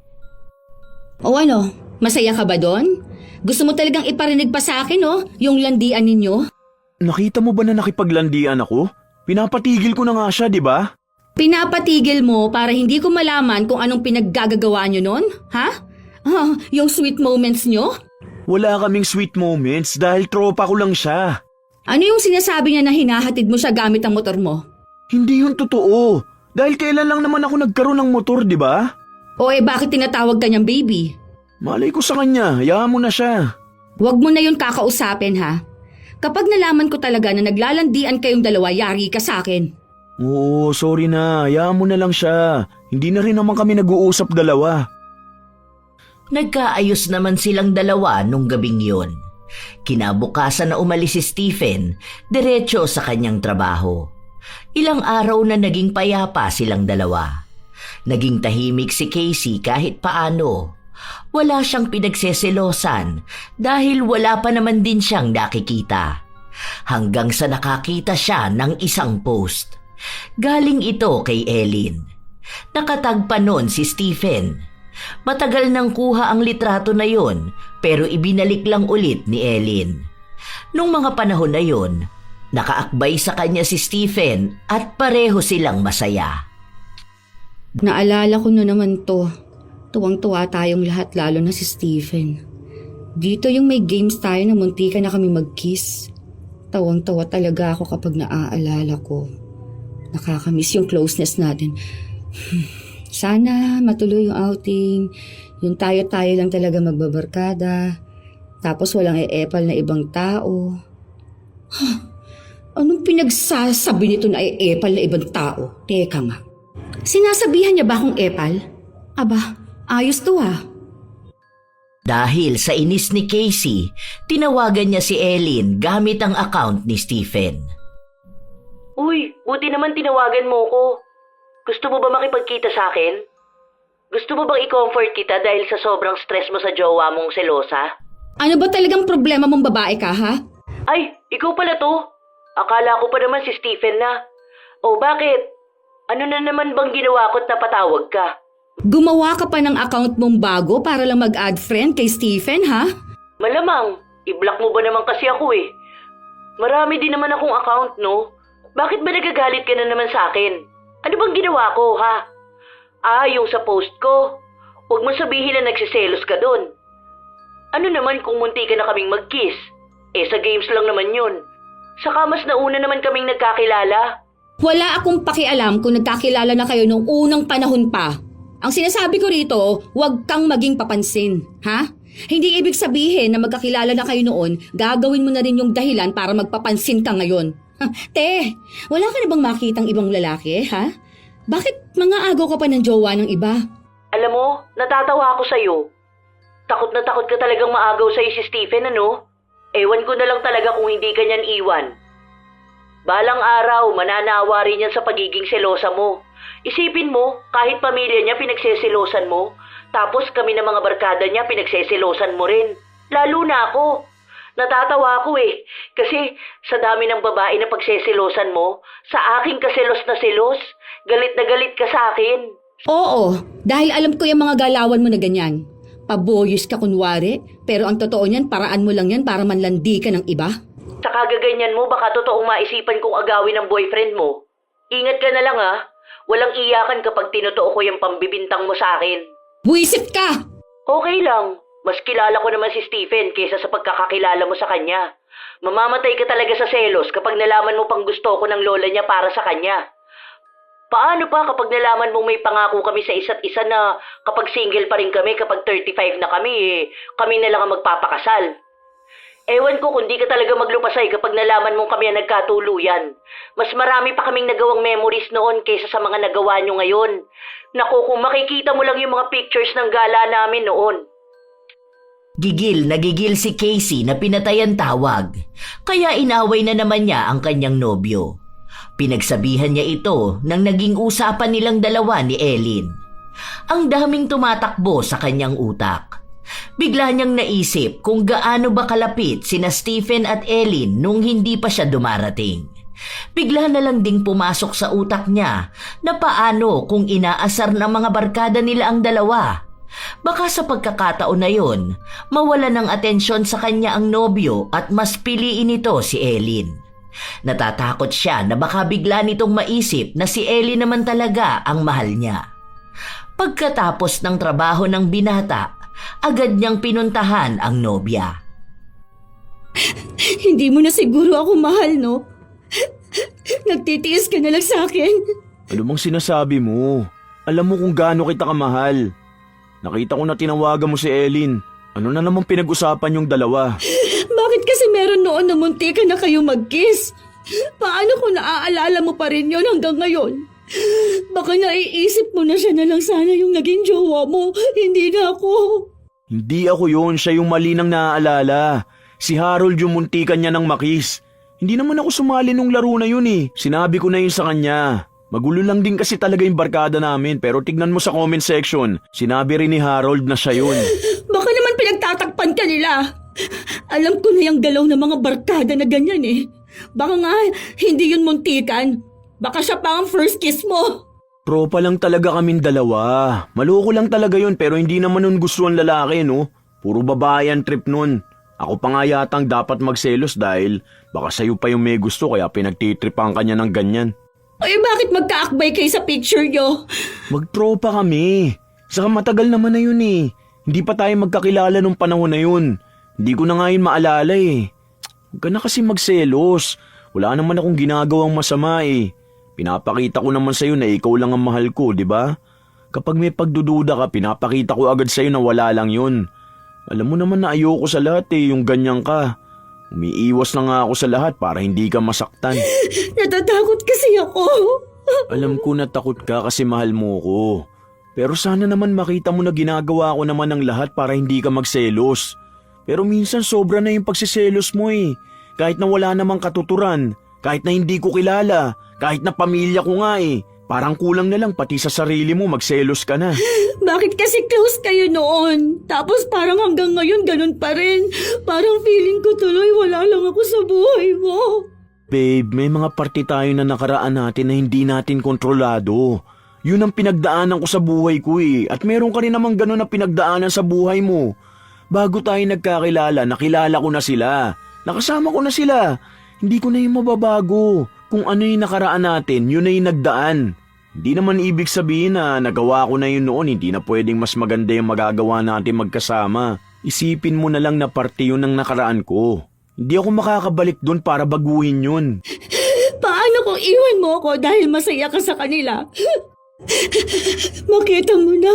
O ano, masaya ka ba doon? Gusto mo talagang iparinig pa sa akin yung landian ninyo? Nakita mo ba na nakipaglandian ako? Pinapatigil ko na nga siya, di ba? Pinapatigil mo para hindi ko malaman kung anong pinaggagawa nyo nun? Ha? Yung sweet moments nyo? Wala kaming sweet moments dahil tropa ko lang siya. Ano yung sinasabi niya na hinahatid mo siya gamit ang motor mo? Hindi yun totoo. Dahil kailan lang naman ako nagkaroon ng motor, di ba? O bakit tinatawag ka niyang baby? Malay ko sa kanya, hayaan mo na siya. Huwag mo na yun kakausapin ha. Kapag nalaman ko talaga na naglalandian kayong dalawa, yari ka sa akin. Oo, sorry na, hayaan mo na lang siya. Hindi na rin naman kami nag-uusap dalawa. Nagkaayos naman silang dalawa nung gabing yun. Kinabukasan na umalis si Stephen, diretso sa kanyang trabaho. Ilang araw na naging payapa silang dalawa. Naging tahimik si Casey kahit paano. Wala siyang pinagseselosan dahil wala pa naman din siyang nakikita. Hanggang sa nakakita siya ng isang post. Galing ito kay Ellen. Nakatagpa noon si Stephen. Matagal nang kuha ang litrato na yon pero ibinalik lang ulit ni Ellen. Nung mga panahon na yon, nakaakbay sa kanya si Stephen at pareho silang masaya. Naalala ko na naman to. Tuwang-tuwa tayong lahat lalo na si Stephen. Dito yung may games tayo na muntikan na kami mag-kiss. Tawang-tawa talaga ako kapag naaalala ko. Nakakamiss yung closeness natin. Sana matuloy yung outing. Yung tayo-tayo lang talaga magbabarkada. Tapos walang e-epal na ibang tao. Anong pinagsasabi nito na e-epal na ibang tao? Teka nga. Sinasabihan niya ba akong epal? Aba, ayos to ah. Dahil sa inis ni Casey, tinawagan niya si Ellen gamit ang account ni Stephen. Uy, buti naman tinawagan mo ko. Gusto mo ba makipagkita sa akin? Gusto mo bang i-comfort kita dahil sa sobrang stress mo sa jowa mong selosa? Ano ba talagang problema mong babae ka ha? Ay, ikaw pala to. Akala ko pa naman si Stephen na. O bakit? Ano na naman bang ginawa ko't napatawag ka? Gumawa ka pa ng account mong bago para lang mag-add friend kay Stephen ha? Malamang, i-block mo ba naman kasi ako eh. Marami din naman akong account, no? Bakit ba nagagalit ka na naman sa akin? Ano bang ginawa ko, ha? Yung sa post ko. Huwag mo sabihin na nagsiselos ka doon. Ano naman kung munti ka na kaming mag-kiss? Sa games lang naman yun. Saka mas nauna naman kaming nagkakilala. Wala akong pakialam kung nagkakilala na kayo nung unang panahon pa. Ang sinasabi ko rito, huwag kang maging papansin, ha? Hindi ibig sabihin na magkakilala na kayo noon, gagawin mo na rin yung dahilan para magpapansin ka ngayon. Te, wala ka na bang makitang ibang lalaki, ha? Bakit mga agaw ka pa ng jowa ng iba? Alam mo, natatawa ako sa'yo. Takot na takot ka talagang maagaw sa'yo si Stephen, ano? Ewan ko na lang talaga kung hindi ka niyan iwan. Balang araw, mananawa rin yan sa pagiging selosa mo. Isipin mo, kahit pamilya niya pinagseselosan mo, tapos kami na mga barkada niya pinagseselosan mo rin. Lalo na ako. Natatawa ako eh, kasi sa dami ng babae na pagseselosan mo, sa aking kaselos na selos, galit na galit ka sa akin. Oo, dahil alam ko yung mga galawan mo na ganyan. Paboyos ka kunwari, pero ang totoo niyan, paraan mo lang yan para manlandi ka ng iba. Sa kagaganyan mo, baka totoong maisipan kong agawin ng boyfriend mo. Ingat ka na lang ha, walang iyakan kapag tinotoo ko yung pambibintang mo sa akin. Buisit ka! Okay lang. Mas kilala ko naman si Stephen kaysa sa pagkakakilala mo sa kanya. Mamamatay ka talaga sa selos kapag nalaman mo pang gusto ko ng lola niya para sa kanya. Paano pa kapag nalaman mong may pangako kami sa isa't isa na kapag single pa rin kami, kapag 35 na kami, kami na lang ang magpapakasal? Ewan ko kung di ka talaga maglupasay kapag nalaman mong kami ang nagkatuluyan. Mas marami pa kaming nagawang memories noon kaysa sa mga nagawa nyo ngayon. Naku, kung makikita mo lang yung mga pictures ng gala namin noon. Gigil na gigil si Casey na pinatay ang tawag, kaya inaway na naman niya ang kanyang nobyo. Pinagsabihan niya ito nang naging usapan nilang dalawa ni Ellen. Ang daming tumatakbo sa kanyang utak. Bigla niyang naisip kung gaano ba kalapit sina Stephen at Ellen nung hindi pa siya dumarating. Bigla na lang ding pumasok sa utak niya na paano kung inaasar ng mga barkada nila ang dalawa. Baka sa pagkakataon na yon, mawala ng atensyon sa kanya ang nobyo at mas piliin ito si Ellen. Natatakot siya na baka bigla nitong maisip na si Ellie naman talaga ang mahal niya. Pagkatapos ng trabaho ng binata, agad niyang pinuntahan ang nobya. Hindi mo na siguro ako mahal, no? Nagtitiis ka na lang sa akin. Ano bang sinasabi mo? Alam mo kung gaano kita kamahal. Nakita ko na tinawagan mo si Ellen. Ano na namang pinag-usapan yung dalawa? Bakit kasi meron noon na munti ka na kayo mag-kiss? Paano kung naaalala mo pa rin yon hanggang ngayon? Baka naiisip mo na siya na lang sana yung naging jowa mo, hindi na ako. Hindi ako yun, siya yung mali nang naaalala. Si Harold yung muntikan niya ng makis. Hindi naman ako sumali nung laro na yun eh. Sinabi ko na yun sa kanya. Magulo lang din kasi talaga yung barkada namin pero tignan mo sa comment section. Sinabi rin ni Harold na siya yun. Baka naman pinagtatakpan ka nila. Alam ko na yung galaw ng mga barkada na ganyan eh. Baka nga hindi yun muntikan. Baka siya pa ang first kiss mo. Tropa lang talaga kaming dalawa. Maloko lang talaga yun pero hindi naman nun gusto ang lalaki no. Puro babae ang trip nun. Ako pa nga yatang dapat magselos dahil baka sa'yo pa yung may gusto kaya pinagtitripan ka niya ng ganyan. Ay bakit magkaakbay kayo sa picture nyo? Magtropa kami. Saka matagal naman na yun eh. Hindi pa tayo magkakilala nung panahon na yun. Hindi ko na nga yun maalala eh. Huwag ka na kasi magselos. Wala naman akong ginagawang masama eh. Pinapakita ko naman sa'yo na ikaw lang ang mahal ko, di ba? Kapag may pagdududa ka, pinapakita ko agad sa'yo na wala lang yun. Alam mo naman na ayoko sa lahat eh, yung ganyan ka. Umiiwas na nga ako sa lahat para hindi ka masaktan. Natatakot kasi ako. Alam ko na takot ka kasi mahal mo ko. Pero sana naman makita mo na ginagawa ko naman ang lahat para hindi ka magselos. Pero minsan sobra na yung pagsiselos mo eh. Kahit na wala namang katuturan, kahit na hindi ko kilala, kahit na pamilya ko nga eh. Parang kulang na lang pati sa sarili mo magselos ka na. Bakit kasi close kayo noon? Tapos parang hanggang ngayon ganun pa rin. Parang feeling ko tuloy wala lang ako sa buhay mo. Babe, may mga parte tayo na nakaraan natin na hindi natin kontrolado. Yun ang pinagdaanan ko sa buhay ko eh. At meron ka rin namang ganun na pinagdaanan sa buhay mo. Bago tayo nagkakilala, nakilala ko na sila. Nakasama ko na sila. Hindi ko na yung mababago. Kung ano yung nakaraan natin, yun na yung nagdaan. Hindi naman ibig sabihin na nagawa ko na yun noon, hindi na pwedeng mas maganda yung magagawa natin magkasama. Isipin mo na lang na parte yun ng nakaraan ko. Hindi ako makakabalik doon para baguhin yun. Paano kung iwan mo ako dahil masaya ka sa kanila? Makita mo na,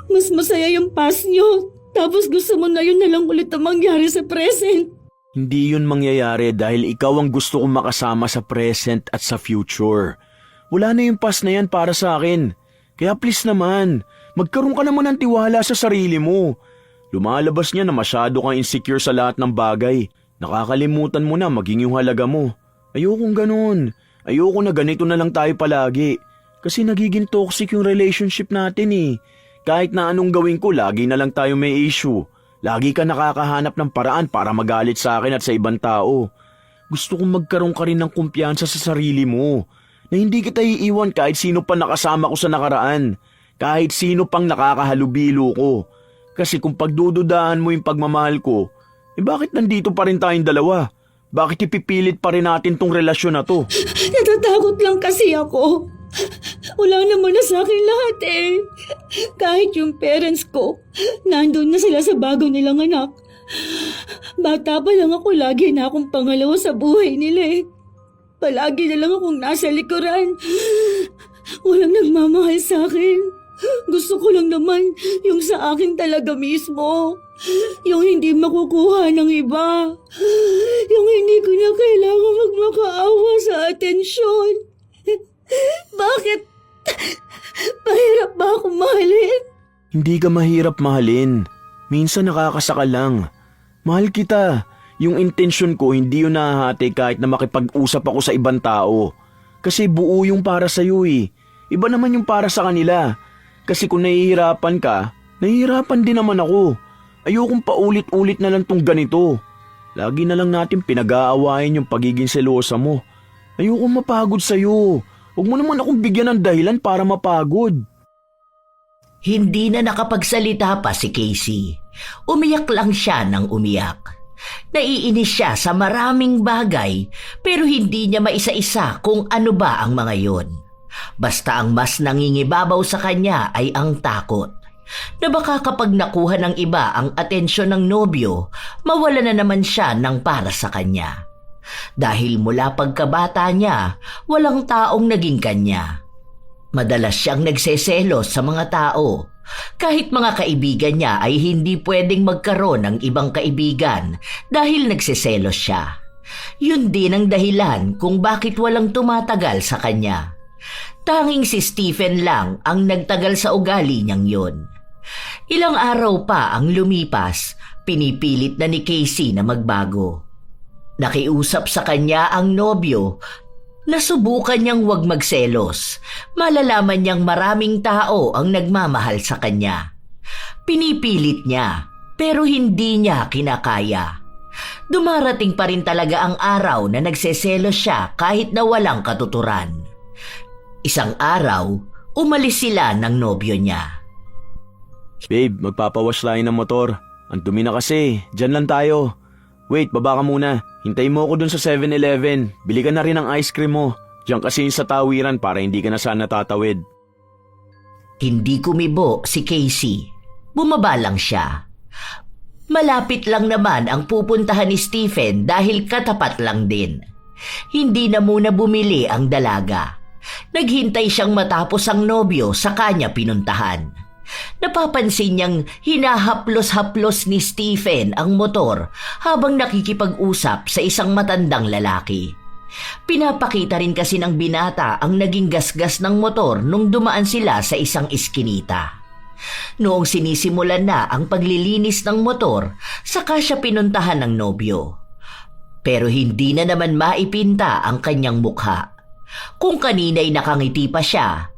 mas masaya yung past nyo. Tapos gusto mo na yun na lang ulit ang mangyari sa present. Hindi yun mangyayari dahil ikaw ang gusto kong makasama sa present at sa future. Wala na yung past na yan para sa akin. Kaya please naman, magkaroon ka naman ng tiwala sa sarili mo. Lumalabas niya na masyado kang insecure sa lahat ng bagay. Nakakalimutan mo na maging yung halaga mo. Ayokong ganun. Ayoko na ganito na lang tayo palagi. Kasi nagiging toxic yung relationship natin eh. Kahit na anong gawin ko, lagi na lang tayo may issue. Lagi ka nakakahanap ng paraan para magalit sa akin at sa ibang tao. Gusto kong magkaroon ka rin ng kumpiyansa sa sarili mo. Na hindi kita iiwan kahit sino pa nakasama ko sa nakaraan. Kahit sino pang nakakahalubilo ko. Kasi kung pagdududahan mo yung pagmamahal ko, bakit nandito pa rin tayong dalawa? Bakit ipipilit pa rin natin tong relasyon na to? Natatakot lang kasi ako. Wala naman na sa akin lahat eh. Kahit yung parents ko, nandun na sila sa bago nilang anak. Bata pa lang ako, lagi na akong pangalawa sa buhay nila eh. Palagi na lang akong nasa likuran. Walang nagmamahal sa akin. Gusto ko lang naman yung sa akin talaga mismo. Yung hindi makukuha ng iba. Yung hindi ko na kailangan magmakaawa sa atensyon. Bakit? Mahirap ba ako mahalin? Hindi ka mahirap mahalin. Minsan nakakasaka lang. Mahal kita. Yung intensyon ko hindi yun nahahati kahit na makipag-usap ako sa ibang tao. Kasi buo yung para sa'yo eh. Iba naman yung para sa kanila. Kasi kung nahihirapan ka, nahihirapan din naman ako. Ayokong paulit-ulit na lang tong ganito. Lagi na lang natin pinag-aawayan yung pagiging selosa mo. Ayokong mapagod sa'yo. Huwag mo naman akong bigyan ng dahilan para mapagod. Hindi na nakapagsalita pa si Casey. Umiyak lang siya ng umiyak. Naiinis siya sa maraming bagay pero hindi niya maisa-isa kung ano ba ang mga yon. Basta ang mas nangingibabaw sa kanya ay ang takot na baka kapag nakuha ng iba ang atensyon ng nobyo, mawala na naman siya ng para sa kanya. Dahil mula pagkabata niya, walang taong naging kanya. Madalas siyang nagseselos sa mga tao. Kahit mga kaibigan niya ay hindi pwedeng magkaroon ng ibang kaibigan dahil nagseselos siya. Yun din ang dahilan kung bakit walang tumatagal sa kanya. Tanging si Stephen lang ang nagtagal sa ugali niyang yun. Ilang araw pa ang lumipas, pinipilit na ni Casey na magbago. Nakiusap sa kanya ang nobyo. Nasubukan niyang wag magselos. Malalaman niyang maraming tao ang nagmamahal sa kanya. Pinipilit niya, pero hindi niya kinakaya. Dumarating pa rin talaga ang araw na nagseselos siya kahit na walang katuturan. Isang araw, umalis sila ng nobyo niya. Babe, magpapawash tayo ng motor. Ang dumi na kasi, dyan lang tayo. Wait, baba ka muna. Hintayin mo ako dun sa 7-Eleven. Bili ka na rin ng ice cream mo. Diyan kasi yung sa tawiran para hindi ka na sana tatawid. Hindi kumibo si Casey. Bumaba lang siya. Malapit lang naman ang pupuntahan ni Stephen dahil katapat lang din. Hindi na muna bumili ang dalaga. Naghintay siyang matapos ang nobyo sa kanya pinuntahan. Napapansin niyang hinahaplos-haplos ni Stephen ang motor habang nakikipag-usap sa isang matandang lalaki. Pinapakita rin kasi ng binata ang naging gasgas ng motor nung dumaan sila sa isang iskinita. Noong sinisimulan na ang paglilinis ng motor, saka siya pinuntahan ng nobyo. Pero hindi na naman maipinta ang kanyang mukha. Kung kanina'y nakangiti pa siya,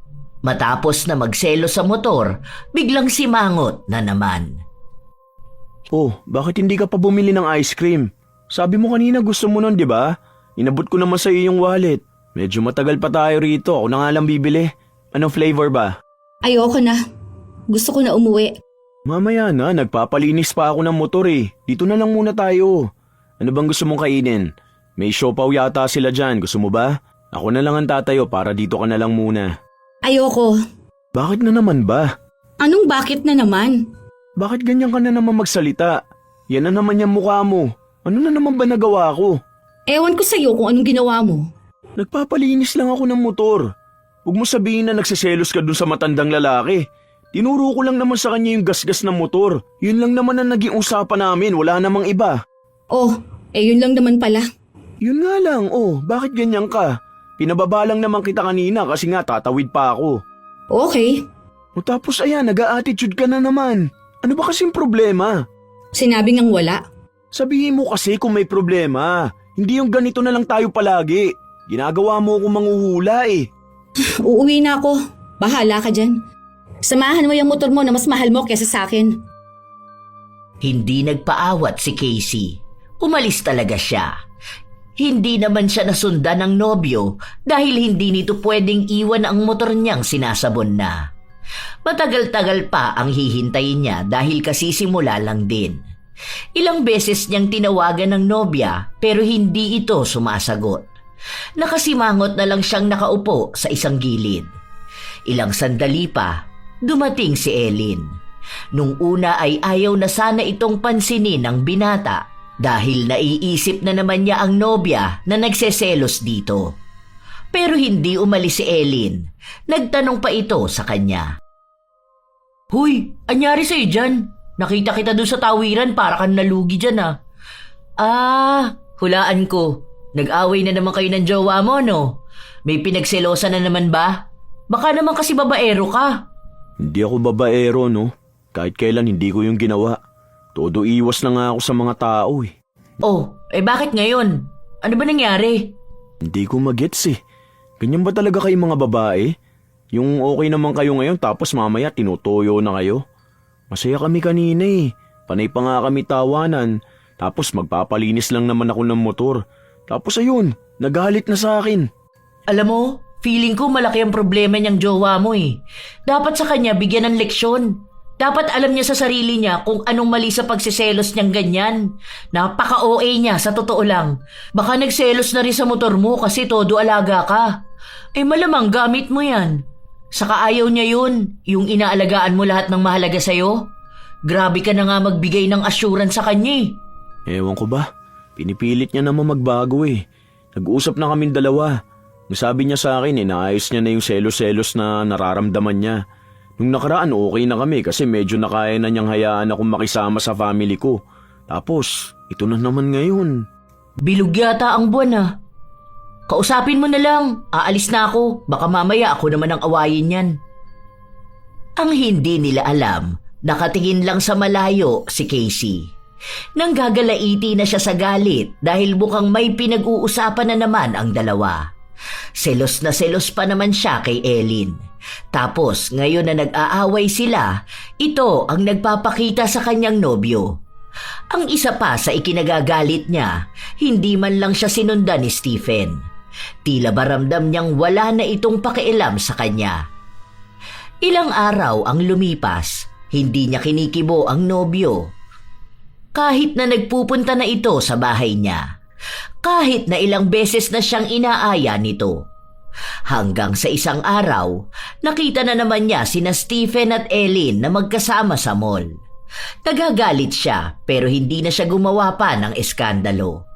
matapos na magselo sa motor, biglang simangot na naman. Oh, bakit hindi ka pa bumili ng ice cream? Sabi mo kanina gusto mo nun, di ba? Inabot ko naman sa iyo yung wallet. Medyo matagal pa tayo rito. Ako na nga lang bibili. Anong flavor ba? Ayoko na. Gusto ko na umuwi. Mamaya na, nagpapalinis pa ako ng motor eh. Dito na lang muna tayo. Ano bang gusto mong kainin? May siopaw yata sila dyan. Gusto mo ba? Ako na lang ang tatayo para dito ka na lang muna. Ayoko. Bakit na naman ba? Anong bakit na naman? Bakit ganyan ka na naman magsalita? Yan na naman yung mukha mo. Ano na naman ba nagawa ko? Ewan ko sa'yo kung anong ginawa mo. Nagpapalinis lang ako ng motor. Huwag mo sabihin na nagsiselos ka dun sa matandang lalaki. Tinuro ko lang naman sa kanya yung gasgas ng motor. Yun lang naman ang naging usapan namin, wala namang iba. Oh, yun lang naman pala. Yun nga lang, bakit ganyan ka? Pinababa lang naman kita kanina kasi nga tatawid pa ako. Okay. O tapos ayan, nag-a-attitude ka na naman. Ano ba kasing problema? Sinabi ngang wala. Sabihin mo kasi kung may problema. Hindi yung ganito na lang tayo palagi. Ginagawa mo akong manghuhula eh. Uuwi na ako. Bahala ka dyan. Samahan mo yung motor mo na mas mahal mo kesa sa akin. Hindi nagpaawat si Casey. Umalis talaga siya. Hindi naman siya nasundan ng nobyo dahil hindi nito pwedeng iwan ang motor niyang sinasabon na. Matagal-tagal pa ang hihintayin niya dahil kasisimula lang din. Ilang beses niyang tinawagan ng nobya pero hindi ito sumasagot. Nakasimangot na lang siyang nakaupo sa isang gilid. Ilang sandali pa, dumating si Ellen. Nung una ay ayaw na sana itong pansinin ng binata dahil naiisip na naman niya ang nobya na nagseselos dito. Pero hindi umalis si Ellen. Nagtanong pa ito sa kanya. Huy, anyari sa'yo dyan? Nakita kita doon sa tawiran para kang nalugi dyan hulaan ko. Nag-away na naman kayo ng jowa mo, no? May pinagselosan na naman ba? Baka naman kasi babaero ka. Hindi ako babaero, no? Kahit kailan hindi ko yung ginawa. Todo iwas na nga ako sa mga tao eh. Oh, bakit ngayon? Ano ba nangyari? Hindi ko magets eh. Ganyan ba talaga kayong mga babae? Yung okay naman kayo ngayon tapos mamaya tinutoyo na kayo? Masaya kami kanina eh. Panay pa nga kami tawanan. Tapos magpapalinis lang naman ako ng motor. Tapos ayun, nagalit na sa akin. Alam mo, feeling ko malaki ang problema niyang jowa mo eh. Dapat sa kanya bigyan ng leksyon. Dapat alam niya sa sarili niya kung anong mali sa pagsiselos niyang ganyan. Napaka-OA niya, sa totoo lang. Baka nagselos na rin sa motor mo kasi todo alaga ka. Malamang gamit mo yan. Saka ayaw niya yun, yung inaalagaan mo lahat ng mahalaga sa'yo. Grabe ka na nga magbigay ng assurance sa kanya Ewan ko ba? Pinipilit niya naman magbago eh. Nag-uusap na kaming dalawa. Ang sabi niya sa akin, inaayos niya na yung selos-selos na nararamdaman niya. Nung nakaraan, okay na kami kasi medyo nakaya na niyang hayaan akong makisama sa family ko. Tapos, ito na naman ngayon. Bilog yata ang buwan Kausapin mo na lang. Aalis na ako. Baka mamaya ako naman ang awayin yan. Ang hindi nila alam, nakatingin lang sa malayo si Casey. Nang gagalaiti na siya sa galit dahil mukhang may pinag-uusapan na naman ang dalawa. Selos na selos pa naman siya kay Ellen. Tapos ngayon na nag-aaway sila, ito ang nagpapakita sa kanyang nobyo. Ang isa pa sa ikinagagalit niya, hindi man lang siya sinundan ni Stephen. Tila ba ramdam niyang wala na itong pakialam sa kanya. Ilang araw ang lumipas, hindi niya kinikibo ang nobyo. Kahit na nagpupunta na ito sa bahay niya, kahit na ilang beses na siyang inaaya nito. Hanggang sa isang araw, nakita na naman niya sina Stephen at Ellen na magkasama sa mall. Nagagalit siya pero hindi na siya gumawa pa ng eskandalo.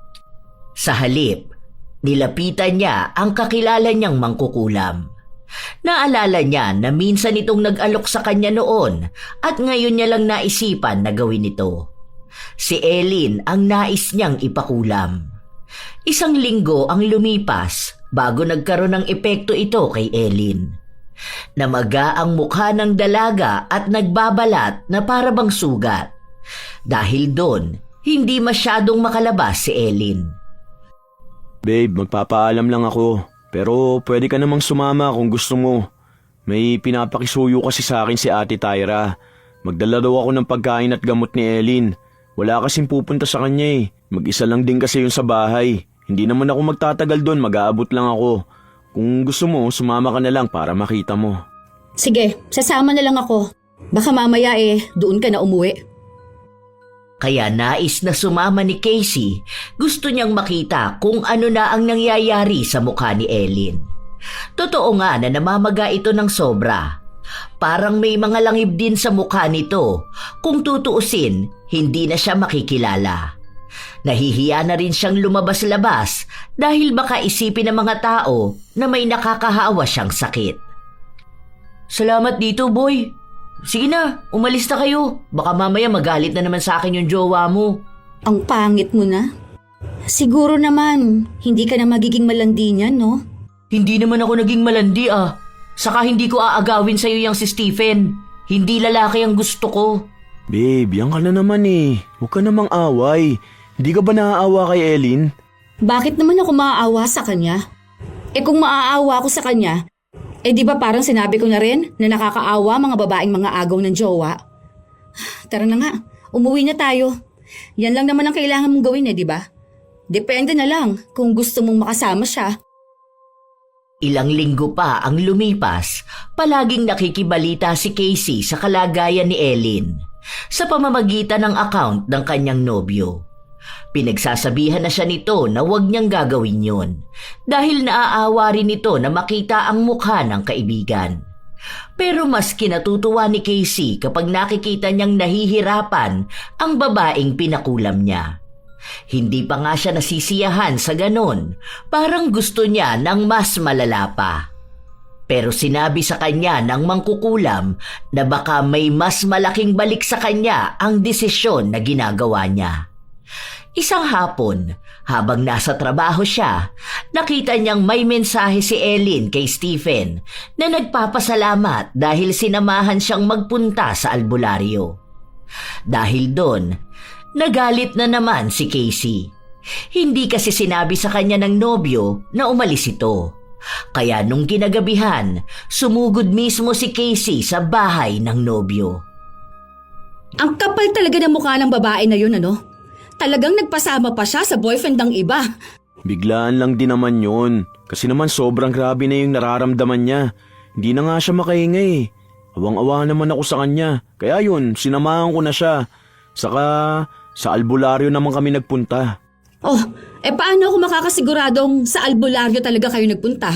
Sa halip, nilapitan niya ang kakilala niyang mangkukulam. Naalala niya na minsan itong nag-alok sa kanya noon at ngayon niya lang naisipan na gawin ito. Si Ellen ang nais niyang ipakulam. Isang linggo ang lumipas bago nagkaroon ng epekto ito kay Ellen. Namaga ang mukha ng dalaga at nagbabalat na para bang sugat. Dahil doon, hindi masyadong makalabas si Ellen. Babe, magpapaalam lang ako. Pero pwede ka namang sumama kung gusto mo. May pinapakisuyo kasi sa akin si Ate Tyra. Magdala daw ako ng pagkain at gamot ni Ellen. Wala kasing pupunta sa kanya eh. Mag-isa lang din kasi yun sa bahay. Hindi naman ako magtatagal doon, mag-aabot lang ako. Kung gusto mo, sumama ka na lang para makita mo. Sige, sasama na lang ako. Baka mamaya doon ka na umuwi. Kaya nais na sumama ni Casey, gusto niyang makita kung ano na ang nangyayari sa mukha ni Ellen. Totoo nga na namamaga ito ng sobra. Parang may mga langib din sa mukha nito. Kung tutuusin, hindi na siya makikilala. Nahihiya na rin siyang lumabas-labas dahil baka isipin ng mga tao na may nakakahawa siyang sakit. Salamat dito, boy. Sige na, umalis na kayo. Baka mamaya magalit na naman sa akin yung jowa mo. Ang pangit mo na. Siguro naman, hindi ka na magiging malandi niyan, no? Hindi naman ako naging malandi Saka hindi ko aagawin sa'yo yung si Stephen. Hindi lalaki ang gusto ko. Babe, yan ka na naman eh. Huwag ka namang away. Hindi ka ba naaawa kay Ellen? Bakit naman ako maaawa sa kanya? Kung maaawa ako sa kanya, di ba parang sinabi ko na rin na nakakaawa mga babaeng mga agaw ng jowa? Tara na nga, umuwi na tayo. Yan lang naman ang kailangan mong gawin di ba? Depende na lang kung gusto mong makasama siya. Ilang linggo pa ang lumipas, palaging nakikibalita si Casey sa kalagayan ni Ellen sa pamamagitan ng account ng kanyang nobyo. Pinagsasabihan na siya nito na huwag niyang gagawin yon dahil naaawa rin ito na makita ang mukha ng kaibigan. Pero mas kinatutuwa ni Casey kapag nakikita niyang nahihirapan ang babaeng pinakulam niya. Hindi pa nga siya nasisiyahan sa ganon, parang gusto niya ng mas malala pa. Pero sinabi sa kanya ng mangkukulam na baka may mas malaking balik sa kanya ang desisyon na ginagawa niya. Isang hapon, habang nasa trabaho siya, nakita niyang may mensahe si Ellen kay Stephen na nagpapasalamat dahil sinamahan siyang magpunta sa albularyo. Dahil doon, nagalit na naman si Casey. Hindi kasi sinabi sa kanya ng nobyo na umalis ito. Kaya nung kinagabihan, sumugod mismo si Casey sa bahay ng nobyo. Ang kapal talaga ng mukha ng babae na yun, ano? Talagang nagpasama pa siya sa boyfriend ng iba. Biglaan lang din naman yun. Kasi naman sobrang grabe na yung nararamdaman niya. Hindi na nga siya makahinga eh. Awang-awa naman ako sa kanya. Kaya yun, sinamahan ko na siya. Saka sa albularyo naman kami nagpunta. Oh, paano ako makakasiguradong sa albularyo talaga kayo nagpunta?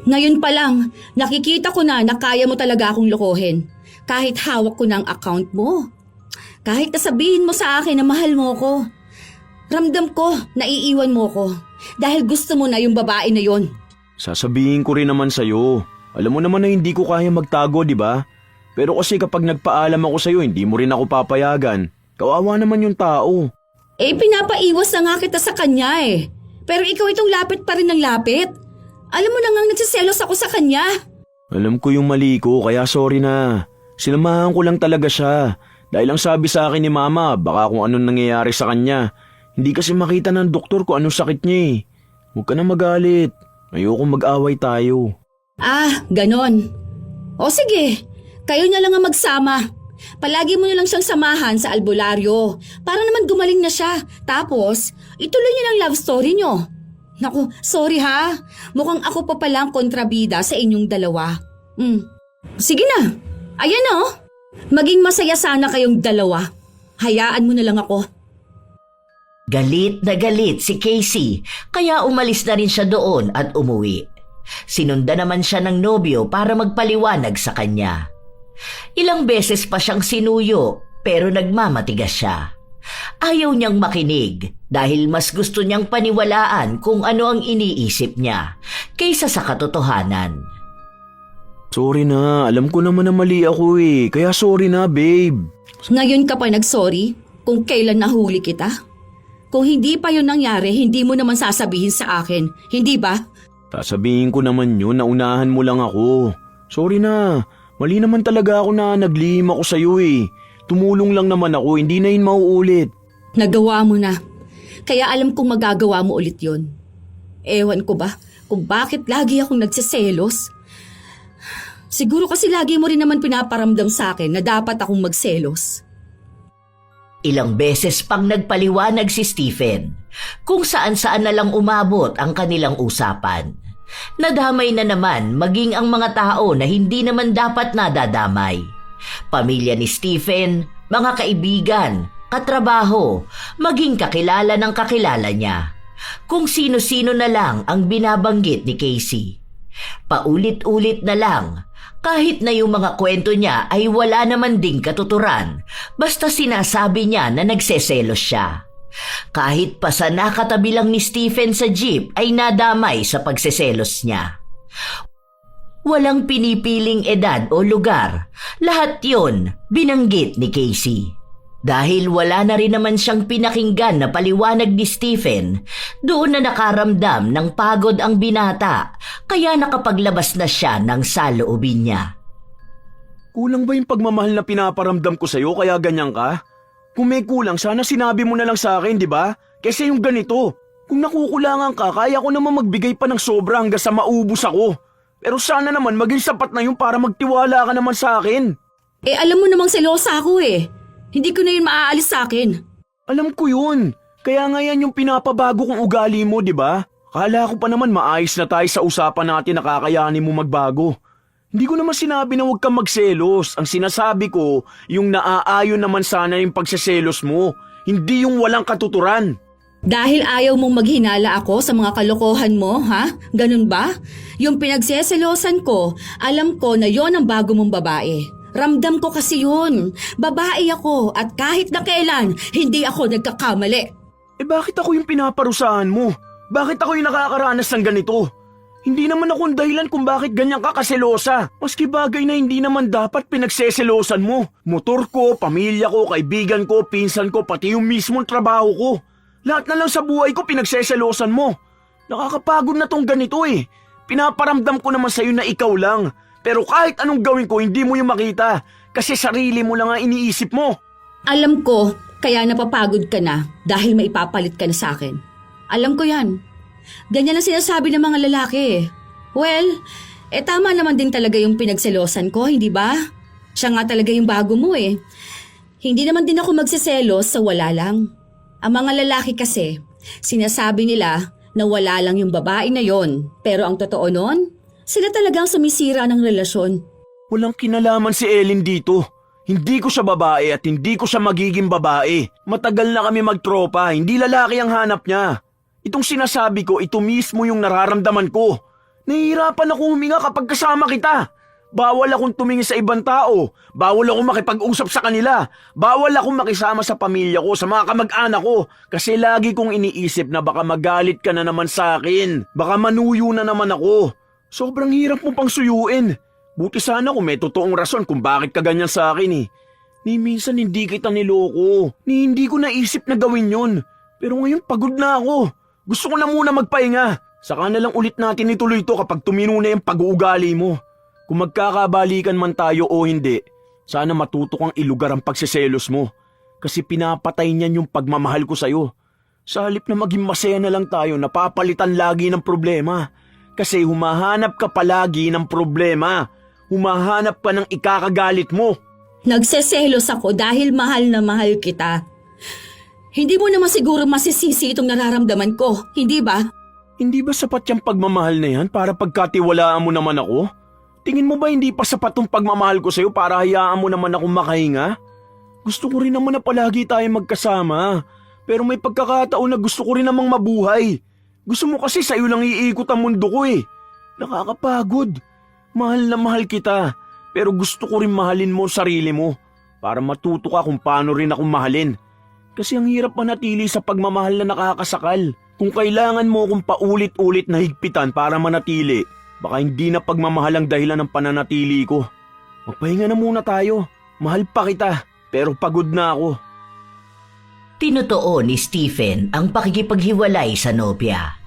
Ngayon pa lang, nakikita ko na kaya mo talaga akong lokohin. Kahit hawak ko ng account mo. Kahit nasabihin mo sa akin na mahal mo ko. Ramdam ko na iiwan mo ko. Dahil gusto mo na yung babae na yon. Sasabihin ko rin naman sa'yo. Alam mo naman na hindi ko kaya magtago, di ba? Pero kasi kapag nagpaalam ako sa'yo, hindi mo rin ako papayagan. Kawawa naman yung tao. Pinapaiwas na nga kita sa kanya eh. Pero ikaw itong lapit pa rin ng lapit. Alam mo na ngang nagsiselos ako sa kanya. Alam ko yung mali ko, kaya sorry na. Sinamahan ko lang talaga siya. Dahil ang sabi sa akin ni Mama, baka kung anong nangyayari sa kanya. Hindi kasi makita ng doktor kung anong sakit niya eh. Huwag ka na magalit. Ayoko mag-away tayo. Ganon. O sige, kayo na lang ang magsama. Palagi mo na lang siyang samahan sa albularyo para naman gumaling na siya. Tapos, ituloy niyo ng love story niyo. Naku, sorry ha. Mukhang ako pa palang kontrabida sa inyong dalawa. Sige na. Ayan o. Maging masaya sana kayong dalawa. Hayaan mo na lang ako. Galit na galit si Casey, kaya umalis na rin siya doon at umuwi. Sinunda naman siya ng nobyo para magpaliwanag sa kanya. Ilang beses pa siyang sinuyo pero nagmamatigas siya. Ayaw niyang makinig dahil mas gusto niyang paniwalaan kung ano ang iniisip niya kaysa sa katotohanan. Sorry na, alam ko naman na mali ako eh. Kaya sorry na, babe. Ngayon ka pa nagsorry kung kailan nahuli kita? Kung hindi pa yun nangyari, hindi mo naman sasabihin sa akin, hindi ba? Sasabihin ko naman yun, naunahan mo lang ako. Sorry na, mali naman talaga ako na naglihim ako sa'yo eh. Tumulong lang naman ako, hindi na yun mauulit. Nagawa mo na. Kaya alam kong magagawa mo ulit yun. Ewan ko ba kung bakit lagi akong nagsiselos? Siguro kasi lagi mo rin naman pinaparamdam sa akin na dapat akong magselos. Ilang beses pang nagpaliwanag si Stephen kung saan-saan na lang umabot ang kanilang usapan. Nadamay na naman maging ang mga tao na hindi naman dapat nadadamay. Pamilya ni Stephen, mga kaibigan, katrabaho, maging kakilala ng kakilala niya. Kung sino-sino na lang ang binabanggit ni Casey. Paulit-ulit na lang, kahit na yung mga kwento niya ay wala naman ding katuturan, basta sinasabi niya na nagseselos siya. Kahit pa sa nakatabi lang ni Stephen sa jeep ay nadamay sa pagseselos niya. Walang pinipiling edad o lugar, lahat yon binanggit ni Casey. Dahil wala na rin naman siyang pinakinggan na paliwanag ni Stephen, doon na nakaramdam ng pagod ang binata, kaya nakapaglabas na siya ng saloobin niya. Kulang ba yung pagmamahal na pinaparamdam ko sa'yo kaya ganyan ka? Kung may kulang, sana sinabi mo na lang sa akin, di ba? Kasi yung ganito, kung nakukulangan ka, kaya ko naman magbigay pa ng sobra hanggang sa maubos ako. Pero sana naman maging sapat na yun para magtiwala ka naman sa akin. Alam mo namang selosa ako eh. Hindi ko na yun maaalis sa akin. Alam ko yun. Kaya nga yan yung pinapabago kong ugali mo, di ba? Kala ko pa naman maayos na tayo sa usapan natin na kakayanin mo magbago. Hindi ko naman sinabi na huwag kang magselos. Ang sinasabi ko, yung naaayon naman sana yung pagseselos mo. Hindi yung walang katuturan. Dahil ayaw mong maghinala ako sa mga kalokohan mo, ha? Ganun ba? Yung pinagseselosan ko, alam ko na yon ang bago mong babae. Ramdam ko kasi yun. Babae ako at kahit na kailan, hindi ako nagkakamali. Bakit ako yung pinaparusahan mo? Bakit ako yung nakakaranas ng ganito? Hindi naman ako ang dahilan kung bakit ganyan ka kaselosa. Maski bagay na hindi naman dapat pinagseselosan mo. Motor ko, pamilya ko, kaibigan ko, pinsan ko, pati yung mismong trabaho ko. Lahat na lang sa buhay ko pinagseselosan mo. Nakakapagod na tong ganito eh. Pinaparamdam ko naman sa'yo na ikaw lang. Pero kahit anong gawin ko, hindi mo yung makita. Kasi sarili mo lang ang iniisip mo. Alam ko, kaya napapagod ka na dahil maipapalit ka na sa akin. Alam ko yan. Ganyan ang sinasabi ng mga lalaki. Well, tama naman din talaga yung pinagselosan ko, hindi ba? Siya nga talaga yung bago mo eh. Hindi naman din ako magsiselos sa wala lang. Ang mga lalaki kasi, sinasabi nila na wala lang yung babae na yon. Pero ang totoo nun, sila talagang sumisira ng relasyon. Walang kinalaman si Ellen dito. Hindi ko siya babae at hindi ko siya magiging babae. Matagal na kami magtropa, hindi lalaki ang hanap niya. Itong sinasabi ko, ito mismo yung nararamdaman ko. Nahihirapan ako huminga kapag kasama kita. Bawal akong tumingin sa ibang tao. Bawal akong makipag-usap sa kanila. Bawal akong makisama sa pamilya ko, sa mga kamag-anak ko. Kasi lagi kong iniisip na baka magalit ka na naman sa akin. Baka manuyo na naman ako. Sobrang hirap mo pang suyuin. Buti sana kung may totoong rason kung bakit ka ganyan sa akin eh. Ni minsan hindi kita niloko. Ni hindi ko naisip na gawin yun. Pero ngayon pagod na ako. Gusto ko na muna magpahinga. Saka na lang ulit natin ituloy ito kapag tumino na yung pag-uugali mo. Kung magkakabalikan man tayo o hindi, sana matuto kang ilugar ang pagsiselos mo. Kasi pinapatay niyan yung pagmamahal ko sa'yo. Sa halip na maging masaya na lang tayo, napapalitan lagi ng problema. Kasi humahanap ka palagi ng problema. Humahanap ka ng ikakagalit mo. Nagseselos ako dahil mahal na mahal kita. Hindi mo naman siguro masisisi itong nararamdaman ko, hindi ba? Hindi ba sapat yung pagmamahal na yan para pagkatiwalaan mo naman ako? Tingin mo ba hindi pa sapat yung pagmamahal ko sa'yo para hayaan mo naman akong makahinga? Gusto ko rin naman na palagi tayo magkasama. Pero may pagkakataon na gusto ko rin namang mabuhay. Gusto mo kasi sa'yo lang iikot ang mundo ko eh. Nakakapagod. Mahal na mahal kita. Pero gusto ko rin mahalin mo sarili mo. Para matuto ka kung paano rin akong mahalin. Kasi ang hirap manatili sa pagmamahal na nakakasakal. Kung kailangan mo akong paulit-ulit na higpitan para manatili, baka hindi na pagmamahal ang dahilan ng pananatili ko. Magpahinga na muna tayo. Mahal pa kita, pero pagod na ako. Tinutuo ni Stephen ang pakikipaghiwalay sa nobya.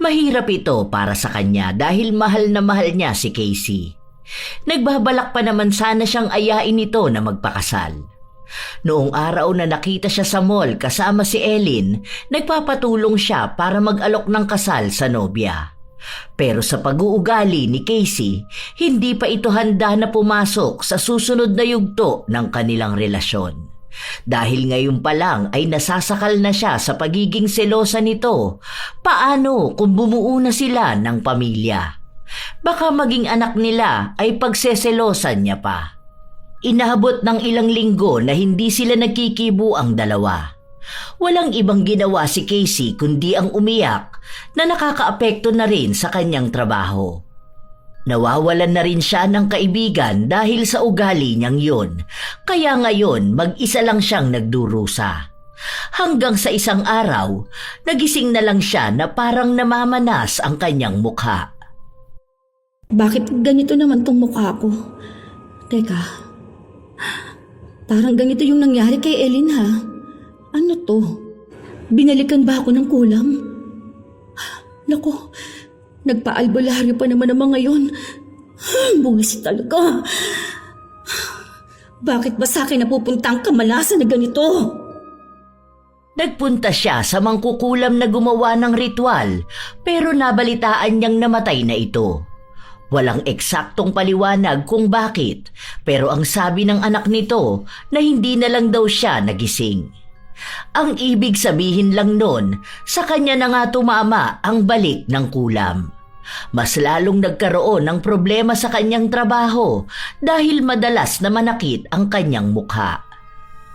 Mahirap ito para sa kanya dahil mahal na mahal niya si Casey. Nagbabalak pa naman sana siyang ayain ito na magpakasal. Noong araw na nakita siya sa mall kasama si Ellen, nagpapatulong siya para mag-alok ng kasal sa nobya. Pero sa pag-uugali ni Casey, hindi pa ito handa na pumasok sa susunod na yugto ng kanilang relasyon. Dahil ngayon pa lang ay nasasakal na siya sa pagiging selosa nito, paano kung bumuo na sila ng pamilya? Baka maging anak nila ay pagseselosan niya pa. Inaabot ng ilang linggo na hindi sila nagkikibo ang dalawa. Walang ibang ginawa si Casey kundi ang umiyak na nakakaapekto na rin sa kanyang trabaho. Nawawalan na rin siya ng kaibigan dahil sa ugali niyang yun, kaya ngayon mag-isa lang siyang nagdurusa. Hanggang sa isang araw, nagising na lang siya na parang namamanas ang kanyang mukha. Bakit ganito naman tong mukha ko? Teka, parang ganito yung nangyari kay Ellen ha? Ano to? Binalikan ba ako ng kulam? Naku, nagpa-albularyo pa naman ang mga yun. Buwis talaga. Bakit ba sa akin napupunta ang kamalasan na ganito? Nagpunta siya sa mangkukulam na gumawa ng ritual pero nabalitaan niyang namatay na ito. Walang eksaktong paliwanag kung bakit, pero ang sabi ng anak nito na hindi na lang daw siya nagising. Ang ibig sabihin lang nun, sa kanya na nga tumama ang balik ng kulam. Mas lalong nagkaroon ng problema sa kanyang trabaho dahil madalas na manakit ang kanyang mukha.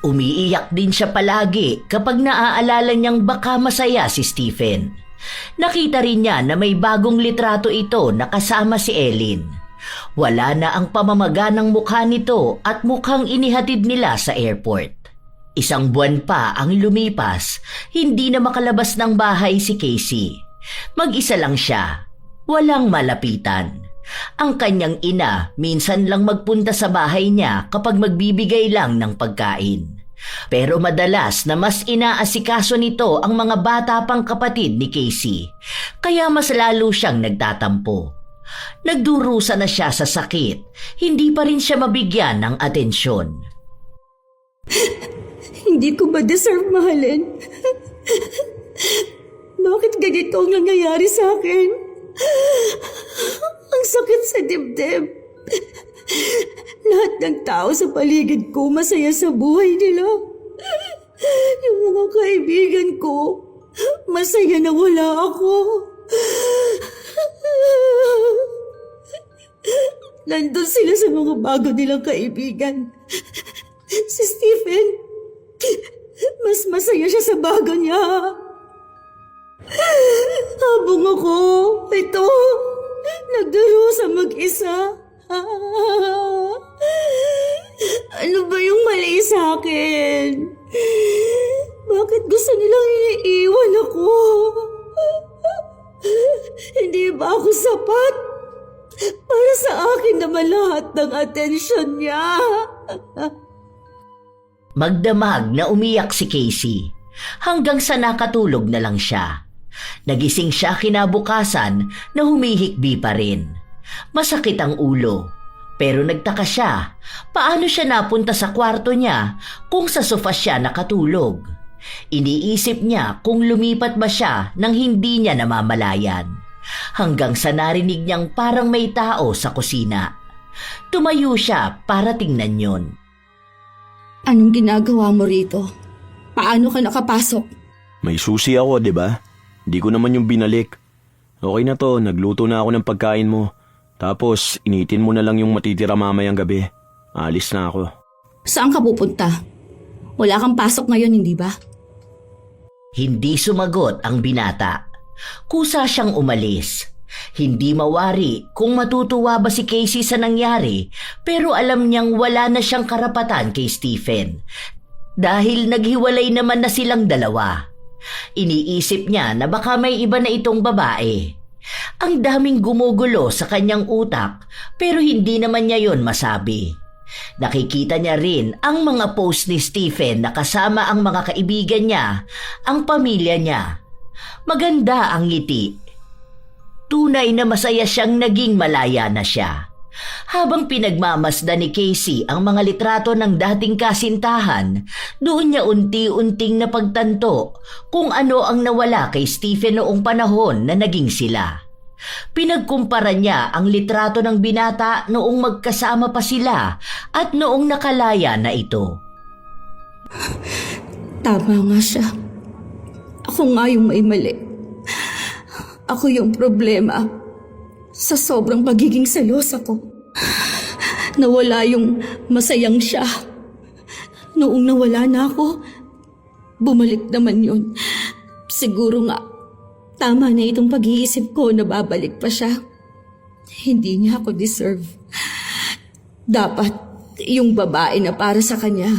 Umiiyak din siya palagi kapag naaalala niyang baka masaya si Stephen. Nakita rin niya na may bagong litrato ito na kasama si Ellen. Wala na ang pamamaga ng mukha nito at mukhang inihatid nila sa airport. Isang buwan pa ang lumipas, hindi na makalabas ng bahay si Casey. Mag-isa lang siya, walang malapitan. Ang kanyang ina minsan lang magpunta sa bahay niya kapag magbibigay lang ng pagkain. Pero madalas na mas inaasikaso nito ang mga bata pang kapatid ni Casey, kaya mas lalo siyang nagtatampo. Nagdurusa na siya sa sakit, hindi pa rin siya mabigyan ng atensyon. Hindi ko ba deserve mahalin? Bakit ganito ang nangyayari sa akin? Ang sakit sa dibdib. Lahat ng tao sa paligid ko masaya sa buhay nila. Yung mga kaibigan ko, masaya na wala ako. nandun sila sa mga bago nilang kaibigan. Si Stephen, mas masaya siya sa bago niya. Habang ako, ito, nagdurusa mag-isa. Ano ba yung mali sa akin? Bakit gusto nilang iiwan ako? Hindi ba ako sapat? Para sa akin naman lahat ng atensyon niya. Magdamag na umiyak si Casey hanggang sa nakatulog na lang siya. Nagising siya kinabukasan na humihikbi pa rin. Masakit ang ulo. Pero nagtaka siya, paano siya napunta sa kwarto niya kung sa sofa siya nakatulog? Iniisip niya kung lumipat ba siya nang hindi niya namamalayan. Hanggang sa narinig niyang parang may tao sa kusina. Tumayo siya para tingnan yon. Anong ginagawa mo rito? Paano ka nakapasok? May susi ako, di ba? Hindi ko naman yung binalik. Okay na to, nagluto na ako ng pagkain mo. Tapos, initin mo na lang yung matitira mamayang gabi. Alis na ako. Saan ka pupunta? Wala kang pasok ngayon, hindi ba? Hindi sumagot ang binata. Kusa siyang umalis. Hindi mawari kung matutuwa ba si Casey sa nangyari, pero alam niyang wala na siyang karapatan kay Stephen. Dahil naghiwalay naman na silang dalawa. Iniisip niya na baka may iba na itong babae. Ang daming gumugulo sa kanyang utak pero hindi naman niya yon masabi. Nakikita niya rin ang mga post ni Stephen na kasama ang mga kaibigan niya, ang pamilya niya. Maganda ang ngiti. Tunay na masaya siyang naging malaya na siya. Habang pinagmamasdan ni Casey ang mga litrato ng dating kasintahan, doon niya unti-unting napagtanto kung ano ang nawala kay Stephen noong panahon na naging sila. Pinagkumpara niya ang litrato ng binata noong magkasama pa sila at noong nakalaya na ito. Tama nga siya. Ako nga yung may mali. Ako yung problema. Sa sobrang pagiging selosa ko. Nawala yung masayang siya. Noong nawala na ako, bumalik naman yun. Siguro nga, tama na itong pag-iisip ko na babalik pa siya. Hindi niya ako deserve. Dapat yung babae na para sa kanya,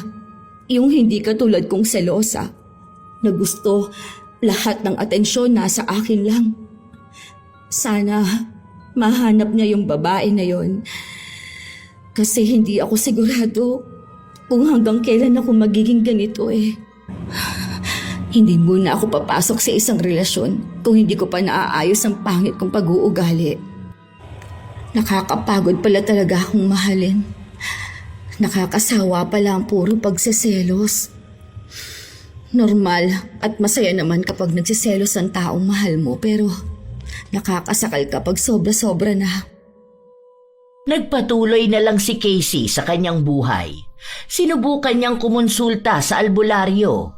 yung hindi katulad kong selosa, na gusto lahat ng atensyon nasa akin lang. Sana mahanap niya yung babae na yon. Kasi hindi ako sigurado kung hanggang kailan ako magiging ganito eh. Hindi muna ako papasok sa isang relasyon kung hindi ko pa naaayos ang pangit kong pag-uugali. Nakakapagod pala talaga akong mahalin. Nakakasawa pala ang puro pagseselos. Normal at masaya naman kapag nagsiselos ang taong mahal mo, pero nakakasakal kapag sobra-sobra na. Nagpatuloy na lang si Casey sa kanyang buhay. Sinubukan niyang kumonsulta sa albularyo.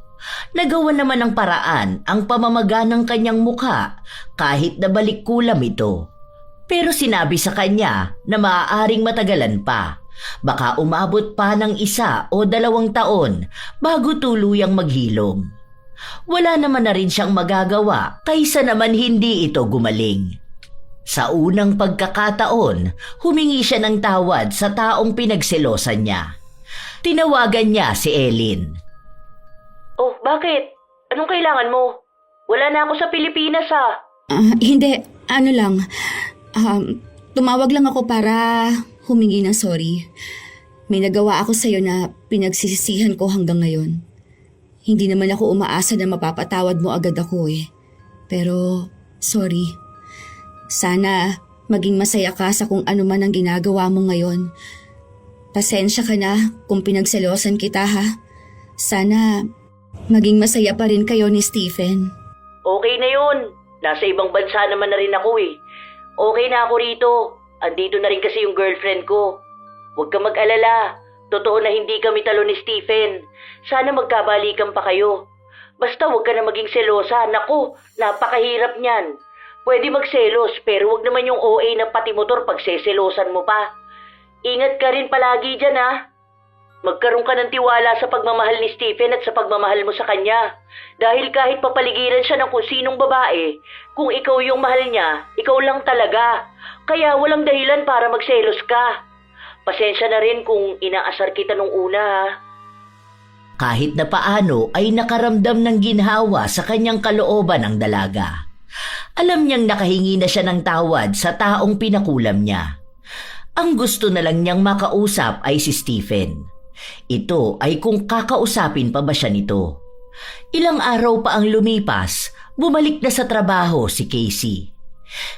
Nagawa naman ng paraan ang pamamaga ng kanyang mukha kahit na balik kulam ito. Pero sinabi sa kanya na maaaring matagalan pa. Baka umabot pa ng 1 o 2 taon bago tuluyang maghilom. Wala naman na rin siyang magagawa kaysa naman hindi ito gumaling. Sa unang pagkakataon, humingi siya ng tawad sa taong pinagselosan niya. Tinawagan niya si Ellen. Oh, bakit? Anong kailangan mo? Wala na ako sa Pilipinas Hindi, ano lang. Tumawag lang ako para humingi ng sorry. May nagawa ako sa'yo na pinagsisisihan ko hanggang ngayon. Hindi naman ako umaasa na mapapatawad mo agad ako eh. Pero, sorry. Sana maging masaya ka sa kung ano man ang ginagawa mo ngayon. Pasensya ka na kung pinagselosan kita ha. Sana maging masaya pa rin kayo ni Stephen. Okay na yun. Nasa ibang bansa naman na rin ako eh. Okay na ako rito. Andito na rin kasi yung girlfriend ko. Huwag ka mag-alala. Totoo na hindi kami talo ni Stephen. Sana magkabalikan pa kayo. Basta huwag ka na maging selosa. Naku, napakahirap niyan. Pwede magselos pero huwag naman yung OA na pati motor pagseselosan mo pa. Ingat ka rin palagi dyan ha. Magkaroon ka ng tiwala sa pagmamahal ni Stephen at sa pagmamahal mo sa kanya. Dahil kahit papaligiran siya ng kung sinong babae, kung ikaw yung mahal niya, ikaw lang talaga. Kaya walang dahilan para magselos ka. Pasensya na rin kung inaasar kita nung una ha. Kahit na paano ay nakaramdam ng ginhawa sa kanyang kalooban ang dalaga. Alam niyang nakahingi na siya ng tawad sa taong pinakulam niya. Ang gusto na lang niyang makausap ay si Stephen. Ito ay kung kakausapin pa ba siya nito. Ilang araw pa ang lumipas, bumalik na sa trabaho si Casey.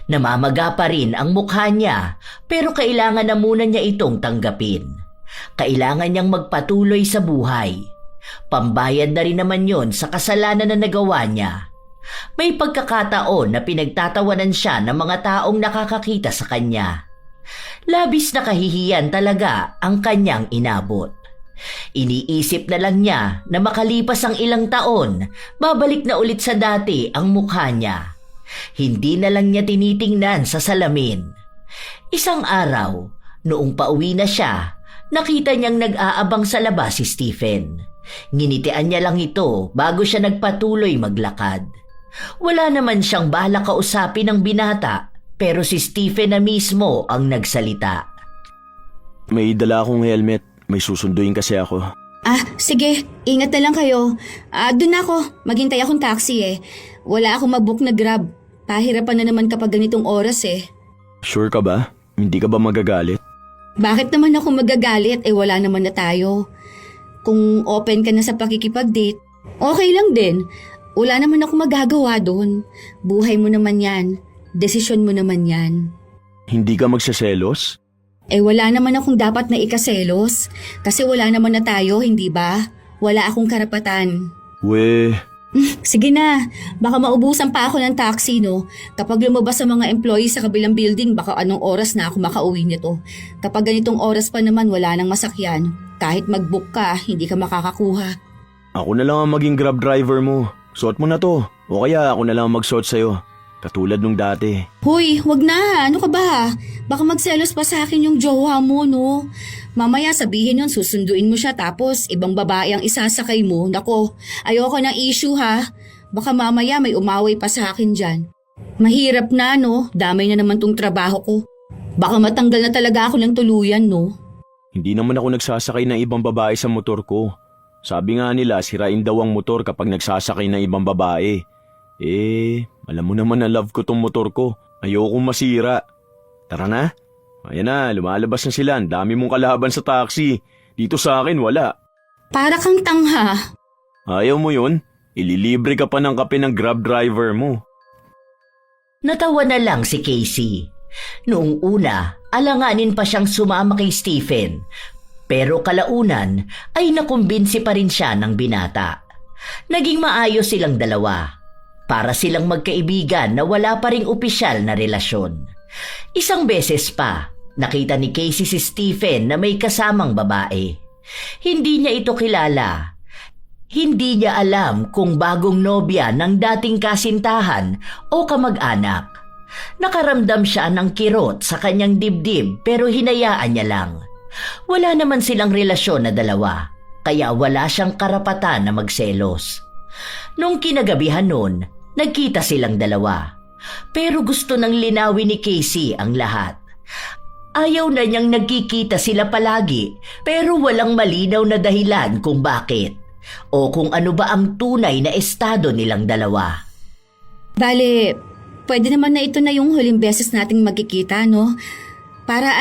Namamaga pa rin ang mukha niya pero kailangan na muna niya itong tanggapin. Kailangan niyang magpatuloy sa buhay. Pambayad na rin naman yon sa kasalanan na nagawa niya. May pagkakataon na pinagtatawanan siya ng mga taong nakakakita sa kanya. Labis na kahihiyan talaga ang kanyang inabot. Iniisip na lang niya na makalipas ang ilang taon, babalik na ulit sa dati ang mukha niya. Hindi na lang niya tinitingnan sa salamin. Isang araw, noong pauwi na siya, nakita niyang nag-aabang sa labas si Stephen. Nginitian niya lang ito bago siya nagpatuloy maglakad. Wala naman siyang balak kausapin ng binata, pero si Stephen na mismo ang nagsalita. May dala akong helmet. May susunduin kasi ako. Sige. Ingat na lang kayo. Doon ako. Maghintay akong taxi eh. Wala akong mag-book na Grab. Pahirapan na naman kapag ganitong oras eh. Sure ka ba? Hindi ka ba magagalit? Bakit naman ako magagalit? Wala naman na tayo. Kung open ka na sa pakikipag-date, okay lang din. Wala naman ako magagawa doon. Buhay mo naman yan. Desisyon mo naman yan. Hindi ka magsaselos? Wala naman akong dapat na ikaselos. Kasi wala naman na tayo, hindi ba? Wala akong karapatan. Sige na. Baka maubusan pa ako ng taxi, no? Kapag lumabas sa mga employees sa kabilang building, baka anong oras na ako makauwi nito. Kapag ganitong oras pa naman, wala nang masakyan. Kahit mag-book ka, hindi ka makakakuha. Ako na lang ang maging Grab driver mo. Suot mo na to. O kaya ako na lang ang magsuot sa'yo. Katulad nung dati. Hoy, wag na. Ano ka ba? Baka magselos pa sa akin yung jowa mo, no? Mamaya sabihin yun, susunduin mo siya tapos ibang babae ang isasakay mo. Nako, ayoko ng issue ha. Baka mamaya may umaway pa sa akin dyan. Mahirap na, no? Damay na naman tong trabaho ko. Baka matanggal na talaga ako ng tuluyan, no? Hindi naman ako nagsasakay ng ibang babae sa motor ko. Sabi nga nila, sirain daw ang motor kapag nagsasakay ng ibang babae. Alam mo naman na love ko tong motor ko. Ayokong masira. Tara na. Ayan na, lumalabas na sila. Ang dami mong kalaban sa taxi. Dito sa akin, wala. Para kang tangha. Ayaw mo yun? Ililibre ka pa ng kape ng Grab driver mo. Natawa na lang si Casey. Noong una, alanganin pa siyang sumama kay Stephen. Pero kalaunan ay nakumbinsi pa rin siya ng binata. Naging maayos silang dalawa. Para silang magkaibigan na wala pa ring opisyal na relasyon. Isang beses pa, nakita ni Casey si Stephen na may kasamang babae. Hindi niya ito kilala. Hindi niya alam kung bagong nobya ng dating kasintahan o kamag-anak. Nakaramdam siya ng kirot sa kanyang dibdib pero hinayaan niya lang. Wala naman silang relasyon na dalawa, kaya wala siyang karapatan na magselos. Nung kinagabihan noon, nagkita silang dalawa. Pero gusto nang linawin ni Casey ang lahat. Ayaw na niyang nagkikita sila palagi pero walang malinaw na dahilan kung bakit o kung ano ba ang tunay na estado nilang dalawa. Bale, pwede naman na ito na yung huling beses nating magkikita, no? Para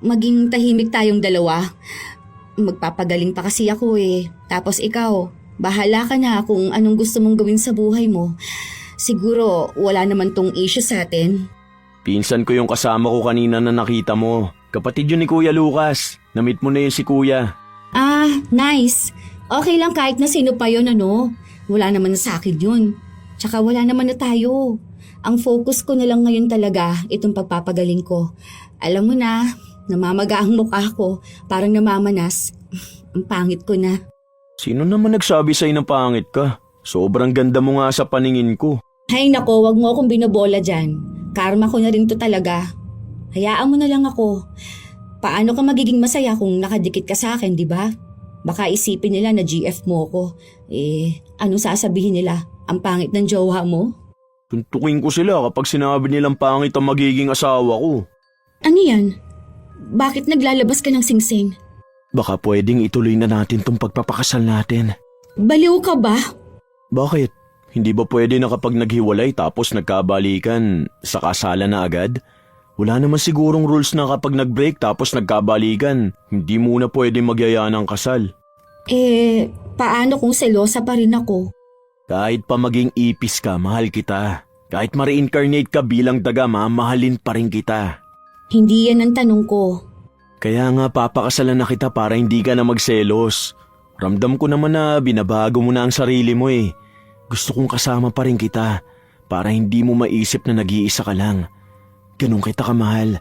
maging tahimik tayong dalawa. Magpapagaling pa kasi ako eh. Tapos ikaw, bahala ka na kung anong gusto mong gawin sa buhay mo. Siguro wala naman tong issue sa atin. Pinsan ko yung kasama ko kanina na nakita mo. Kapatid yun ni Kuya Lucas. Na-meet mo na yun si Kuya. Nice. Okay lang kahit na sino pa yun, ano? Wala naman na sa akin yun. Tsaka wala naman na tayo. Ang focus ko na lang ngayon talaga itong pagpapagaling ko. Alam mo na, namamaga ang mukha ko. Parang namamanas. Ang pangit ko na. Sino naman nagsabi sa'yo ng pangit ka? Sobrang ganda mo nga sa paningin ko. Hay nako, wag mo akong binobola dyan. Karma ko na rin to talaga. Hayaan mo na lang ako. Paano ka magiging masaya kung nakadikit ka sa akin, di ba? Baka isipin nila na GF mo ko. Anong sasabihin nila? Ang pangit ng jowa mo? Tuntukin ko sila kapag sinabi nilang pangit ang magiging asawa ko. Ano yan? Bakit naglalabas ka ng singsing? Baka pwedeng ituloy na natin tong pagpapakasal natin. Baliw ka ba? Bakit? Hindi ba pwede na kapag naghiwalay tapos nagkabalikan, sa kasalan na agad? Wala naman sigurong rules na kapag nag-break tapos nagkabalikan, hindi muna pwede magyaya ng kasal. Paano kung selosa pa rin ako? Kahit pa maging ipis ka, mahal kita. Kahit ma-reincarnate ka bilang daga, mamahalin pa rin kita. Hindi yan ang tanong ko. Kaya nga papakasalan na kita para hindi ka na magselos. Ramdam ko naman na binabago mo na ang sarili mo eh. Gusto kong kasama pa rin kita para hindi mo maisip na nag-iisa ka lang. Ganun kita kamahal,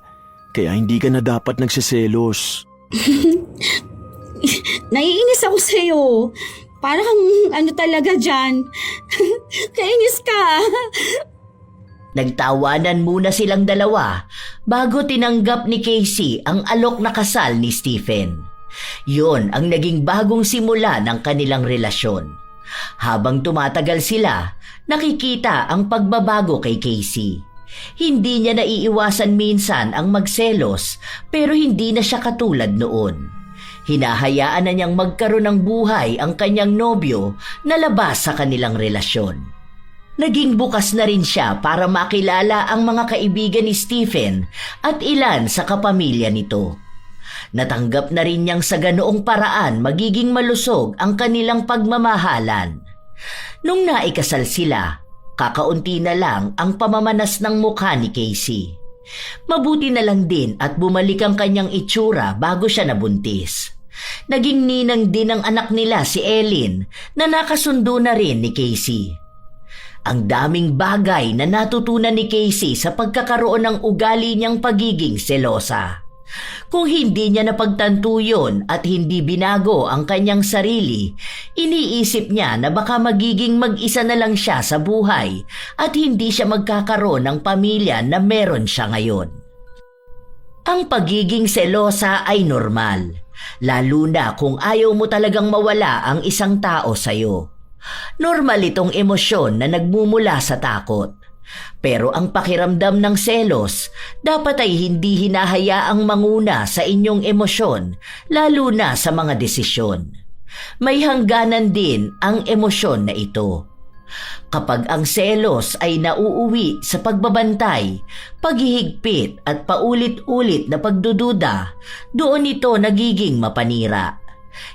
kaya hindi ka na dapat nagsiselos. Naiinis ako sa'yo. Parang ano talaga dyan. Kainis ka. Nagtawanan muna silang dalawa bago tinanggap ni Casey ang alok na kasal ni Stephen. Yon ang naging bagong simula ng kanilang relasyon. Habang tumatagal sila, nakikita ang pagbabago kay Casey. Hindi niya naiiwasan minsan ang magselos pero hindi na siya katulad noon. Hinahayaan na niyang magkaroon ng buhay ang kanyang nobyo na labas sa kanilang relasyon. Naging bukas na rin siya para makilala ang mga kaibigan ni Stephen at ilan sa kapamilya nito. Natanggap na rin niyang sa ganoong paraan magiging malusog ang kanilang pagmamahalan. Nung naikasal sila, kakaunti na lang ang pamamanas ng mukha ni Casey. Mabuti na lang din at bumalik ang kanyang itsura bago siya nabuntis. Naging ninang din ang anak nila si Ellen na nakasundo na rin ni Casey. Ang daming bagay na natutunan ni Casey sa pagkakaroon ng ugali niyang pagiging selosa. Kung hindi niya napagtanto yun at hindi binago ang kanyang sarili, iniisip niya na baka magiging mag-isa na lang siya sa buhay at hindi siya magkakaroon ng pamilya na meron siya ngayon. Ang pagiging selosa ay normal, lalo na kung ayaw mo talagang mawala ang isang tao sa'yo. Normal itong emosyon na nagmumula sa takot. Pero ang pakiramdam ng selos dapat ay hindi hinahayaang manguna sa inyong emosyon, lalo na sa mga desisyon. May hangganan din ang emosyon na ito. Kapag ang selos ay nauuwi sa pagbabantay, paghihigpit at paulit-ulit na pagdududa, doon ito nagiging mapanira.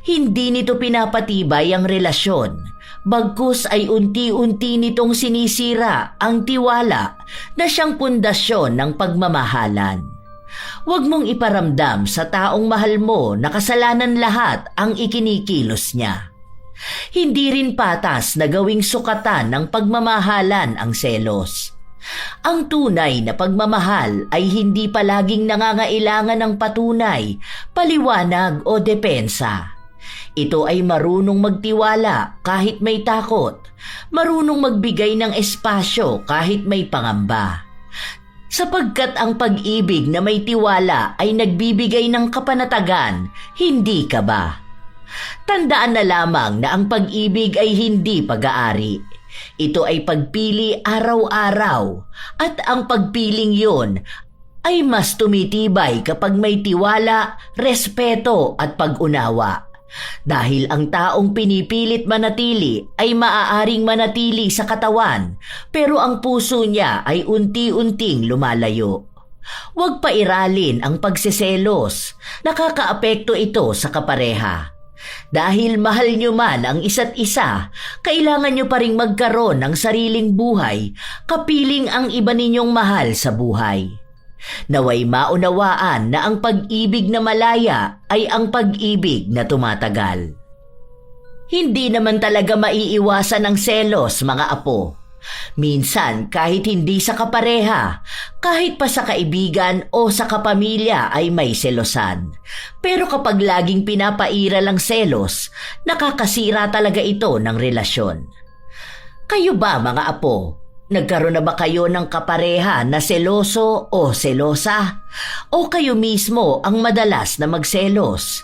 Hindi nito pinapatibay ang relasyon, bagkus ay unti-unti nitong sinisira ang tiwala na siyang pundasyon ng pagmamahalan. Huwag mong iparamdam sa taong mahal mo na kasalanan lahat ang ikinikilos niya. Hindi rin patas na gawing sukatan ng pagmamahalan ang selos. Ang tunay na pagmamahal ay hindi palaging nangangailangan ng patunay, paliwanag o depensa. Ito ay marunong magtiwala kahit may takot, marunong magbigay ng espasyo kahit may pangamba. Sapagkat ang pag-ibig na may tiwala ay nagbibigay ng kapanatagan, hindi kaba. Tandaan na lamang na ang pag-ibig ay hindi pag-aari. Ito ay pagpili araw-araw at ang pagpiling yon ay mas tumitibay kapag may tiwala, respeto at pag-unawa. Dahil ang taong pinipilit manatili ay maaaring manatili sa katawan pero ang puso niya ay unti-unting lumalayo. Huwag pairalin ang pagseselos, nakakaapekto ito sa kapareha. Dahil mahal nyo man ang isa't isa, kailangan nyo pa ring magkaroon ng sariling buhay, kapiling ang iba ninyong mahal sa buhay. Naway maunawaan na ang pag-ibig na malaya ay ang pag-ibig na tumatagal. Hindi naman talaga maiiwasan ang selos, mga apo. Minsan kahit hindi sa kapareha, kahit pa sa kaibigan o sa kapamilya ay may selosan. Pero kapag laging pinapairal ang selos, nakakasira talaga ito ng relasyon. Kayo ba mga apo, Nagkaroon na ba kayo ng kapareha na seloso o selosa? O kayo mismo ang madalas na magselos?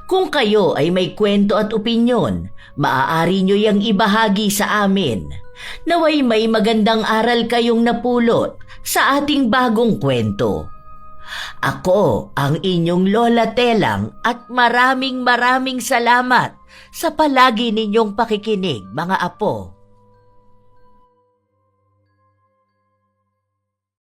Kung kayo ay may kwento at opinyon, maaari nyo yang ibahagi sa amin. Naway may magandang aral kayong napulot sa ating bagong kwento. Ako ang inyong Lola Telang at maraming salamat sa palagi ninyong pakikinig, mga apo.